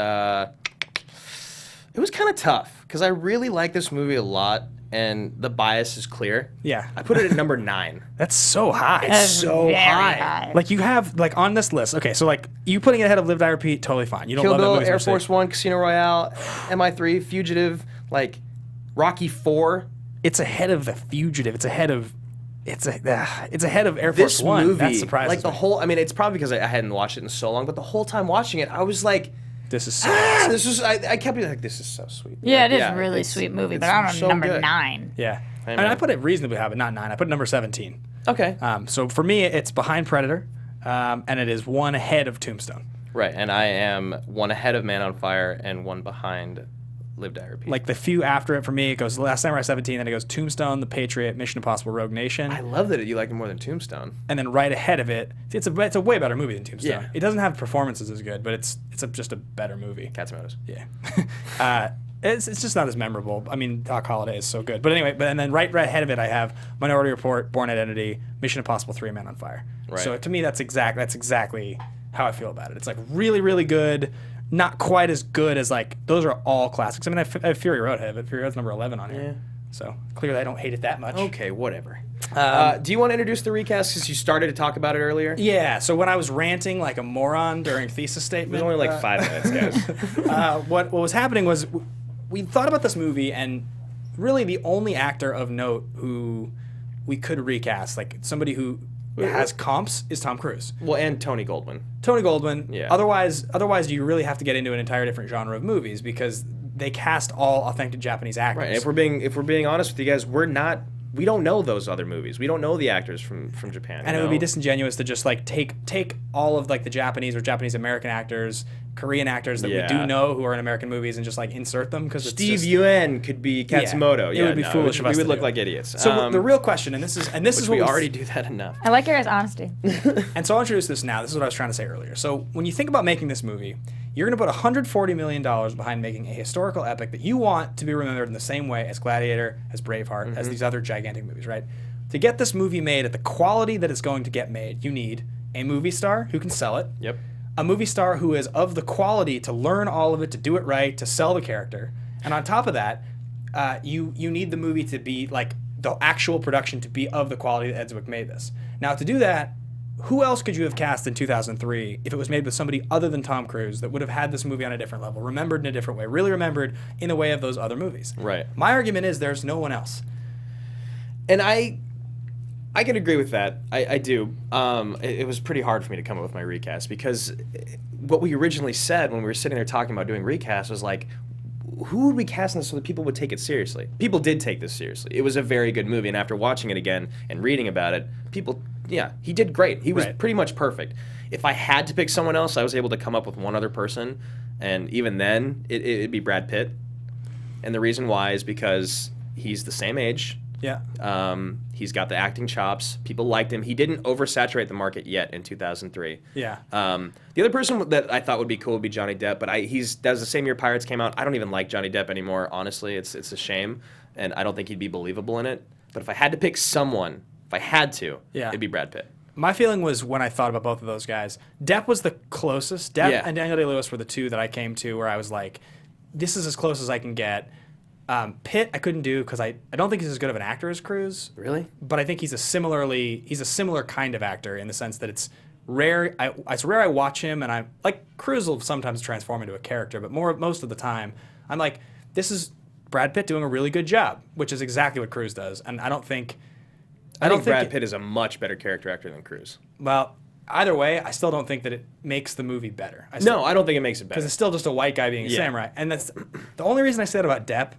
It was kind of tough because I really like this movie a lot, and the bias is clear. Yeah. I put it at number 9. That's so high. That's so very high. Like you have like on this list. Okay, so like you putting it ahead of Live Die Repeat, totally fine. You don't Kill love that Bill, movie. Air Force One, Casino Royale, MI3, Fugitive, like Rocky 4. It's ahead of The Fugitive. It's ahead of Air Force This One. movie, That surprises like the me. whole. I mean, it's probably because I hadn't watched it in so long, but the whole time watching it, I was like, This is so awesome. this is. I kept being like, this is so sweet. Yeah, it is Like, a really it's- sweet movie, it's but I don't know, so number good. 9. Yeah. I know. mean, I put it reasonably high, but not 9. I put number 17. Okay. So for me, it's behind Predator, and it is one ahead of Tombstone. Right, and I am one ahead of Man on Fire and one behind Live Die Repeat. Like the few after it for me, it goes Last Samurai 17, then it goes Tombstone, The Patriot, Mission Impossible, Rogue Nation, I love that you like it more than Tombstone. and then right ahead of it, it's a way better movie than Tombstone. Yeah. It doesn't have performances as good, but it's just a better movie. Katsumoto's. Yeah. It's just not as memorable. I mean, Doc Holliday is so good. But anyway, and then right ahead of it, I have Minority Report, Born Identity, Mission Impossible 3, Man on Fire. Right. So to me, that's exactly how I feel about it. It's like really, really good. Not quite as good as like those are all classics. I mean, I have Fury Road. I have it. Fury Road's number 11 on here. Yeah. So clearly, I don't hate it that much. Okay, whatever. Do you want to introduce the recast since you started to talk about it earlier? Yeah. So when I was ranting like a moron during thesis statement, It was only like 5 minutes, guys. what was happening was we thought about this movie, and really the only actor of note who we could recast. Like somebody who has comps is Tom Cruise. Well, and Tony Goldwyn. Tony Goldwyn. Yeah. Otherwise, you really have to get into an entire different genre of movies because they cast all authentic Japanese actors. Right. If we're being honest with you guys, we don't know those other movies. We don't know the actors from Japan. And it would be disingenuous to just like take all of like the Japanese or Japanese American actors, Korean actors that we do know who are in American movies and just like insert them because Steve Yuen could be Katsumoto. It would be foolish of us. We would to look do. like idiots. So the real question, and this is what we already do that enough. I like your guys' honesty. And so I'll introduce this now. This is what I was trying to say earlier. So when you think about making this movie, you're going to put $140 million behind making a historical epic that you want to be remembered in the same way as Gladiator, as Braveheart, as these other gigantic movies, right? To get this movie made at the quality that it's going to get made, you need a movie star who can sell it. Yep. A movie star who is of the quality to learn all of it, to do it right, to sell the character. And on top of that, you need the movie to be like the actual production to be of the quality that Ed Zwick made this. Now, to do that, who else could you have cast in 2003 if it was made with somebody other than Tom Cruise that would have had this movie on a different level, remembered in a different way, really remembered in the way of those other movies? Right. My argument is there's no one else. And I can agree with that. I do. It was pretty hard for me to come up with my recast because what we originally said when we were sitting there talking about doing recast was like, who would we cast in this so that people would take it seriously? People did take this seriously. It was a very good movie, and after watching it again and reading about it, he did great. He was pretty much perfect. If I had to pick someone else, I was able to come up with one other person, and even then, it'd be Brad Pitt. And the reason why is because he's the same age. Yeah. He's got the acting chops. People liked him. He didn't oversaturate the market yet in 2003. Yeah. The other person that I thought would be cool would be Johnny Depp, but that was the same year Pirates came out. I don't even like Johnny Depp anymore, honestly. It's a shame, and I don't think he'd be believable in it. But if I had to pick someone, it'd be Brad Pitt. My feeling was when I thought about both of those guys, Depp was the closest. Depp and Daniel Day-Lewis were the two that I came to where I was like, this is as close as I can get. Pitt I couldn't do because I don't think he's as good of an actor as Cruise. Really? But I think he's a similar kind of actor in the sense that it's rare. It's rare I watch him and I'm like Cruise will sometimes transform into a character, but most of the time I'm like, this is Brad Pitt doing a really good job, which is exactly what Cruise does. And I think Brad Pitt is a much better character actor than Cruise. Well, either way, I still don't think that it makes the movie better. I don't think it makes it better. Because it's still just a white guy being a samurai. And that's the only reason I said about Depp.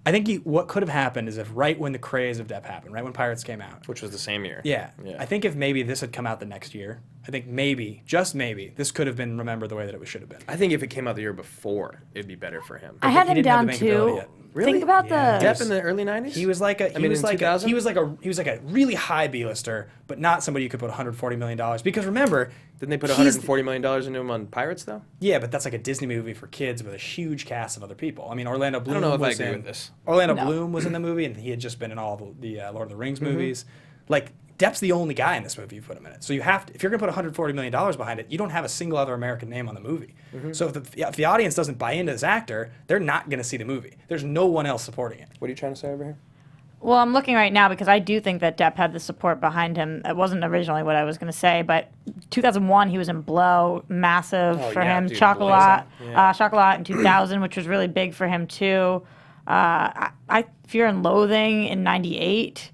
I think what could have happened is if right when the craze of Depp happened, right when Pirates came out. Which was the same year. Yeah. I think if maybe this had come out the next year, I think maybe, just maybe, this could have been remembered the way that it should have been. I think if it came out the year before, it'd be better for him. I had him down too. Really? Think about the Depp in the early 90s? He was like a really high B-lister, but not somebody you could put $140 million. Because remember, didn't they put $140 million into him on Pirates though? Yeah, but that's like a Disney movie for kids with a huge cast of other people. I mean, Orlando Bloom. I don't know if I agree with this. Bloom was in the movie, and he had just been in all the Lord of the Rings movies. Like Depp's the only guy in this movie you put him in it. So you have to, if you're going to put $140 million behind it, you don't have a single other American name on the movie. So if the audience doesn't buy into this actor, they're not going to see the movie. There's no one else supporting it. What are you trying to say over here? Well, I'm looking right now because I do think that Depp had the support behind him. It wasn't originally what I was going to say, but 2001 he was in Blow, massive for him. Dude, Chocolat in 2000, which was really big for him too. Fear and Loathing in 98.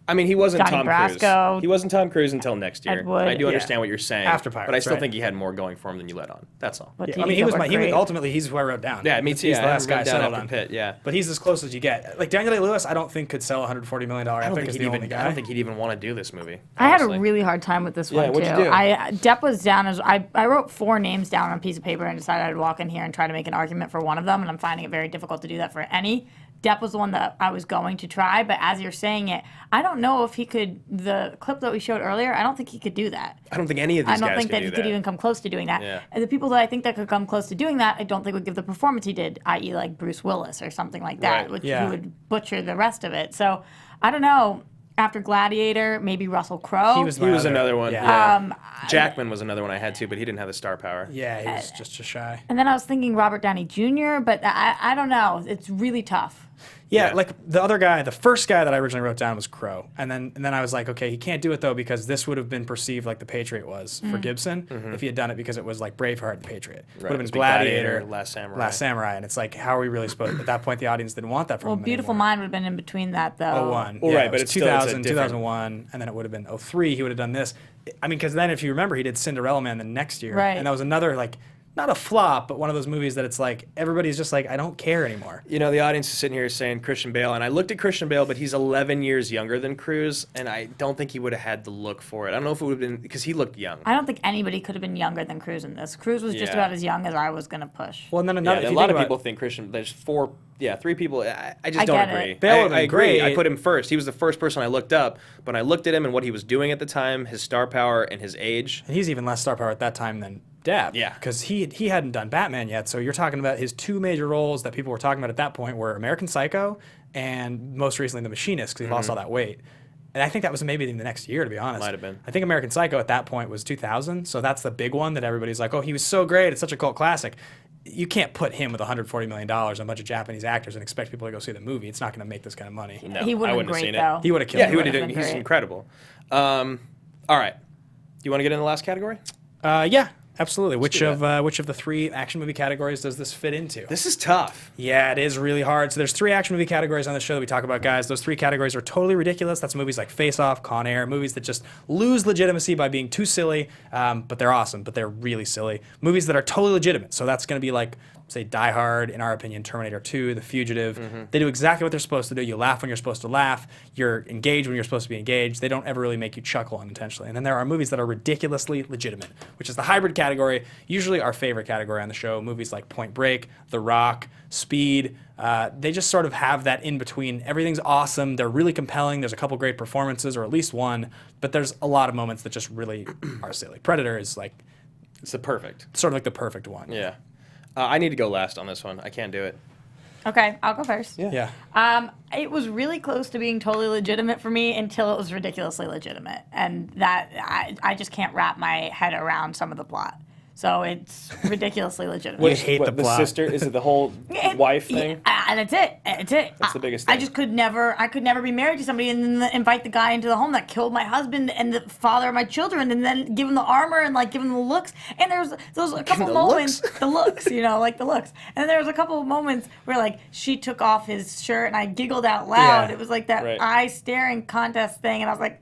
I mean, he wasn't Donnie Tom Brasco, Cruise. He wasn't Tom Cruise until next year. Ed Wood, I do understand what you're saying. After Pirates, but I still right? think he had more going for him than you let on. That's all. But I mean, he's who I wrote down. Yeah, me too. He's the last guy I down settled after on. Pitt, yeah. But he's as close as you get. Like Daniel Day-Lewis, I don't think could sell a $140 million epic as the only guy. I don't think he'd even want to do this movie. I had a honestly. really hard time with this one too. what'd you do? Depp was down as I wrote 4 names down on a piece of paper and decided I'd walk in here and try to make an argument for one of them, and I'm finding it very difficult to do that for any. Depp was the one that I was going to try, but as you're saying it, I don't know if he could. The clip that we showed earlier, I don't think he could do that. I don't think any of these guys I don't think could that do he that. could even come close to doing that. Yeah. And the people that I think that could come close to doing that, I don't think would give the performance he did, i.e. like Bruce Willis or something like that, Right. which he would butcher the rest of it. So I don't know. After Gladiator, maybe Russell Crowe. He was another one. Yeah. Jackman was another one I had too, but he didn't have the star power. Yeah, he was just shy. And then I was thinking Robert Downey Jr., but I don't know. It's really tough. Yeah, like the other guy, the first guy that I originally wrote down was Crow, and then I was like, okay, he can't do it though because this would have been perceived like The Patriot was for Gibson if he had done it because it was like Braveheart and Patriot. Would have been Gladiator, Last Samurai. Last Samurai, and it's like, how are we really supposed? At that point, the audience didn't want that from Well, him Beautiful anymore. Mind would have been in between that, though. 01. Well, Yeah, right, it but was it's still- it's a 2000, different- 2001, and then it would have been 03. He would have done this. I mean, because then if you remember, he did Cinderella Man the next year, Right. and that was another like. Not a flop, but one of those movies that it's like everybody's just like, I don't care anymore. You know, the audience is sitting here saying Christian Bale, and I looked at Christian Bale, but he's 11 years younger than Cruise, and I don't think he would have had the look for it. I don't know if it would have been because he looked young. I don't think anybody could have been younger than Cruise in this. Cruise was just Yeah. about as young as I was going to push. Well, and then another. Yeah, if a you lot think of about- people think Christian. There's three people. I just I don't get it. agree. Bale would've I been agree. great. I put him first. He was the first person I looked up. When I looked at him and what he was doing at the time, his star power and his age. And he's even less star power at that time than Dab. Yeah. Because he hadn't done Batman yet. So you're talking about his two major roles that people were talking about at that point were American Psycho and most recently The Machinist because he lost all that weight. And I think that was maybe even the next year, to be honest. Might have been. I think American Psycho at that point was 2000. So that's the big one that everybody's like, oh, he was so great. It's such a cult classic. You can't put him with $140 million and a bunch of Japanese actors and expect people to go see the movie. It's not going to make this kind of money. No, He would I have been wouldn't have great, seen though. it. He would have killed Yeah, it. he would have been done. He's great. incredible. All right. Do you want to get in the last category? Yeah, absolutely. Which of the three action movie categories does this fit into? This is tough. Yeah, it is really hard. So there's three action movie categories on the show that we talk about, guys. Those three categories are totally ridiculous. That's movies like Face Off, Con Air, movies that just lose legitimacy by being too silly, but they're awesome, but they're really silly. Movies that are totally legitimate. So that's going to be like, say, Die Hard, in our opinion, Terminator 2, The Fugitive. They do exactly what they're supposed to do. You laugh when you're supposed to laugh. You're engaged when you're supposed to be engaged. They don't ever really make you chuckle unintentionally. And then there are movies that are ridiculously legitimate, which is the hybrid category, usually our favorite category on the show. Movies like Point Break, The Rock, Speed. They just sort of have that in between. Everything's awesome. They're really compelling. There's a couple great performances, or at least one, but there's a lot of moments that just really are silly. Predator is like It's the perfect. sort of like the perfect one. Yeah. I need to go last on this one. I can't do it. Okay, I'll go first. Yeah. It was really close to being totally legitimate for me until it was ridiculously legitimate. And that, I just can't wrap my head around some of the plot. So it's ridiculously legitimate. You hate the plot. sister? Is it the whole wife thing? And that's it. That's it. That's the biggest I thing. just could never be married to somebody and then invite the guy into the home that killed my husband and the father of my children and then give him the armor and like give him the looks. And there's a couple the moments, the looks, like the looks. And there was a couple of moments where like she took off his shirt and I giggled out loud. Yeah. It was like that Right. eye staring contest thing and I was like,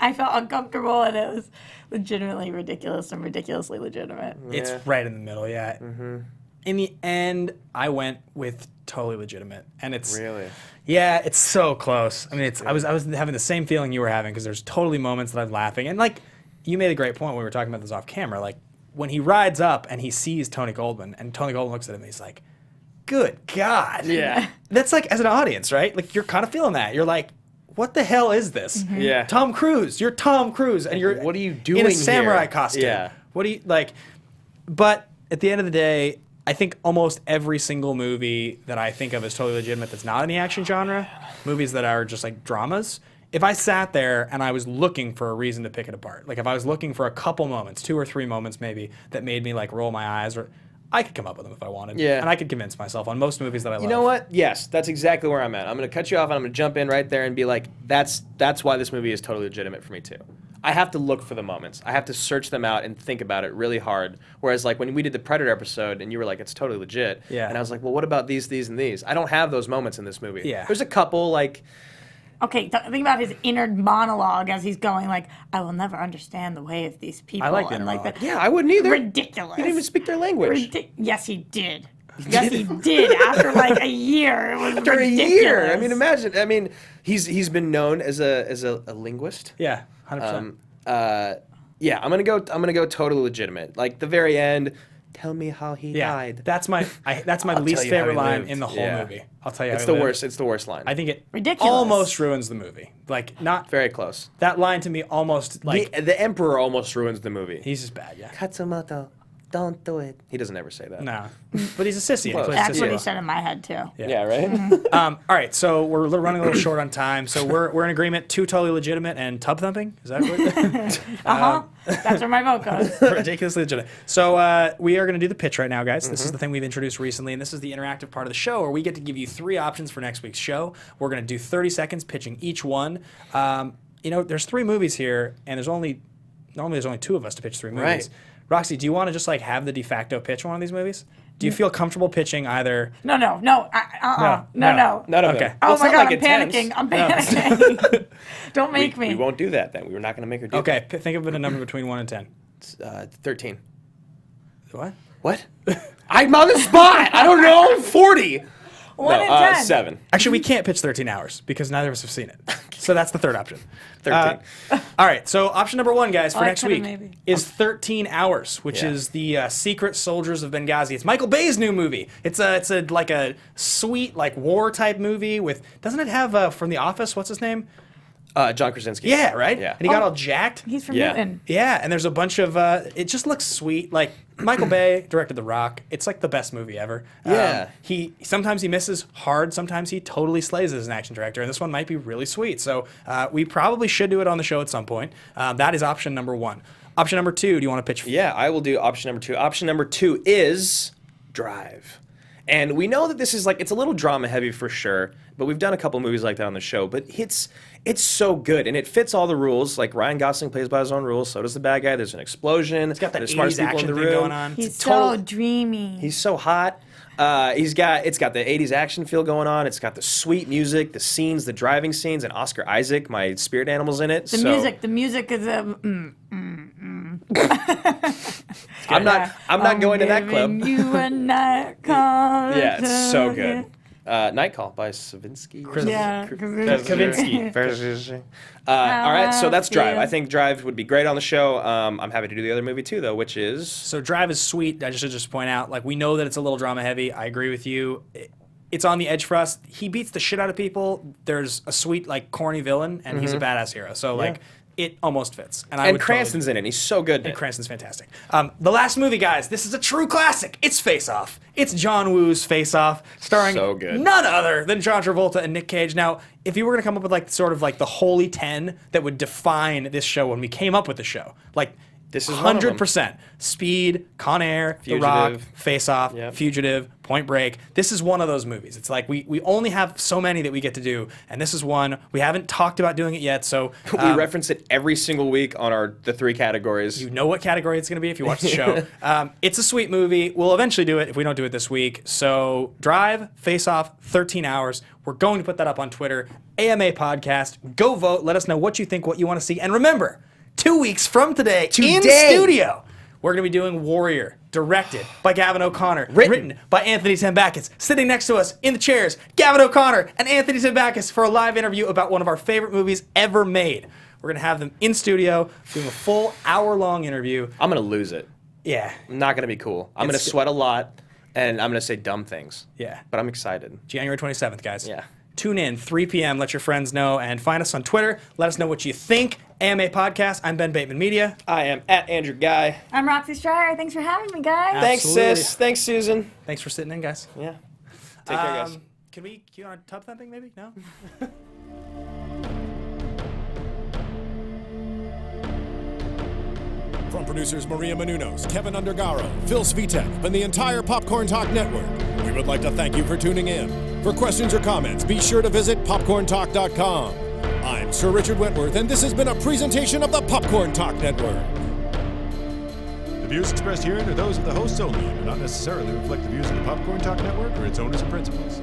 I felt uncomfortable and it was legitimately ridiculous and ridiculously legitimate. It's right in the middle, yeah. In the end, I went with totally legitimate, and it's Really? yeah, it's so close. I mean, I was having the same feeling you were having because there's totally moments that I'm laughing, and like you made a great point when we were talking about this off camera. Like when he rides up and he sees Tony Goldwyn, and Tony Goldwyn looks at him, and he's like, "Good God!" Yeah. That's like as an audience, right? Like you're kind of feeling that. You're like, what the hell is this? Yeah. Tom Cruise. You're Tom Cruise, and you're What are you doing in a samurai here? costume? Yeah. What do you like? But at the end of the day, I think almost every single movie that I think of as totally legitimate that's not in the action genre, movies that are just like dramas. If I sat there and I was looking for a reason to pick it apart, like if I was looking for a couple moments, 2 or 3 moments maybe, that made me like roll my eyes, or I could come up with them if I wanted. Yeah. And I could convince myself on most movies that I love. You know what? Yes, that's exactly where I'm at. I'm going to cut you off and I'm going to jump in right there and be like, that's why this movie is totally legitimate for me too. I have to look for the moments. I have to search them out and think about it really hard. Whereas like when we did the Predator episode and you were like, it's totally legit. Yeah. And I was like, well, what about these, and these? I don't have those moments in this movie. Yeah. There's a couple like, Okay, think about his inner monologue as he's going like, I will never understand the way of these people. I like the and inner like monologue. that. yeah, I wouldn't either. Ridiculous. He didn't even speak their language. Yes, he did. Yes, he did. After like a year, it was After ridiculous. a year. I mean, imagine. I mean, he's been known as a linguist. Yeah, 100%. Yeah, I'm gonna go totally legitimate. Like the very end, tell me how he died. That's my I'll least tell you how favorite he line lived. in the whole Yeah. movie. I'll tell you It's how the he lived. worst. It's the worst line. I think it Ridiculous. almost ruins the movie. Like not Very close. that line to me almost like The Emperor almost ruins the movie. he's just bad. Yeah. Katsumoto Don't do it. He doesn't ever say that. No, but he's a sissy. Close. That's what he Yeah. said in my head too. Yeah, right? All right, so we're running a little short on time. So we're in agreement. 2 totally legitimate and tub thumping. Is that what? That's where my vote goes. Ridiculously legitimate. So we are going to do the pitch right now, guys. This is the thing we've introduced recently, and this is the interactive part of the show where we get to give you 3 options for next week's show. We're going to do 30 seconds pitching each one. There's 3 movies here, and normally there's only 2 of us to pitch 3 movies. Right. Roxy, do you want to just like have the de facto pitch one of these movies? Do you feel comfortable pitching either? No. None of Okay. it. Oh It's my not God, like I'm intense. panicking. I'm panicking. Don't make me. We won't do that then. We're not going to make her do Okay, think of a number between 1 and 10. that. 13. What? What? I'm on the spot. I don't know. 40. 1 and 10. 7. Actually, we can't pitch 13 hours because neither of us have seen it. So that's the third option. 13. All right, so option number 1, guys, for I next could've week maybe. is 13 Hours, which Yeah. is the Secret Soldiers of Benghazi. It's Michael Bay's new movie. It's a like a sweet like war type movie with. Doesn't it have from The Office? What's his name? John Krasinski. Yeah, right. Yeah. And he got all jacked. He's from Yeah. Newton. Yeah, and there's a bunch of. It just looks sweet. Like Michael Bay directed The Rock. It's like the best movie ever. Yeah. Sometimes he misses hard. Sometimes he totally slays as an action director, and this one might be really sweet. So we probably should do it on the show at some point. That is option number 1. Option number 2. Do you want to pitch? Yeah, I will do option number 2. Option number 2 is Drive. And we know that this is like, it's a little drama heavy for sure, but we've done a couple movies like that on the show, but it's so good and it fits all the rules. Like Ryan Gosling plays by his own rules, so does the bad guy. There's an explosion. It's got that there's smartest 80s people in action the thing room. going on. He's total- so dreamy. He's so hot. It's got the 80s action feel going on. It's got the sweet music, the scenes, the driving scenes, and Oscar Isaac, my spirit animal's in it. The music is a. I'm not going to that club. Giving you a night call. Yeah, it's so good. Night Call by Savinsky. Yeah. Kavinsky. All right, so that's Drive. I think Drive would be great on the show. I'm happy to do the other movie too, though, which is So Drive is sweet. I should just point out, like, we know that it's a little drama heavy. I agree with you. It's on the edge for us. He beats the shit out of people. There's a sweet, like, corny villain, and he's a badass hero. So, like, it almost fits. and Cranston's in it. He's so good. And Cranston's fantastic. The last movie, guys, this is a true classic. It's Face Off. It's John Woo's Face Off, starring So good. none other than John Travolta and Nick Cage. Now, if you were going to come up with like sort of like the holy 10 that would define this show when we came up with the show, like This is one of them. 100%. Speed, Con Air, The Fugitive. Rock, Face Off, Yep. Fugitive, Point Break. This is one of those movies. It's like we only have so many that we get to do, and this is one. We haven't talked about doing it yet, so we reference it every single week on the 3 categories. you know what category it's going to be if you watch the show. It's a sweet movie. We'll eventually do it if we don't do it this week. So Drive, Face Off, 13 Hours. We're going to put that up on Twitter. AMA Podcast. Go vote. Let us know what you think, what you want to see. And remember, 2 weeks from today, in studio, we're going to be doing Warrior, directed by Gavin O'Connor, written by Anthony Tambakis. Sitting next to us in the chairs, Gavin O'Connor and Anthony Tambakis for a live interview about one of our favorite movies ever made. We're going to have them in studio doing a full hour-long interview. I'm going to lose it. Yeah. Not going to be cool. I'm going to sweat a lot, and I'm going to say dumb things. Yeah. But I'm excited. January 27th, guys. Yeah. Tune in, 3 p.m. Let your friends know, and find us on Twitter. Let us know what you think. AMA Podcast. I'm Ben Bateman Media. I am at Andrew Ghai. I'm Roxy Stryer. Thanks for having me, guys. Thanks, Absolutely. sis. Thanks, Susan. Thanks for sitting in, guys. Yeah. Take care, guys. Can we cue on tub thumping, maybe? No? From producers Maria Menounos, Kevin Undergaro, Phil Svitek, and the entire Popcorn Talk Network, we would like to thank you for tuning in. For questions or comments, be sure to visit popcorntalk.com. I'm Sir Richard Wentworth, and this has been a presentation of the Popcorn Talk Network. The views expressed herein are those of the hosts only and do not necessarily reflect the views of the Popcorn Talk Network or its owners and principals.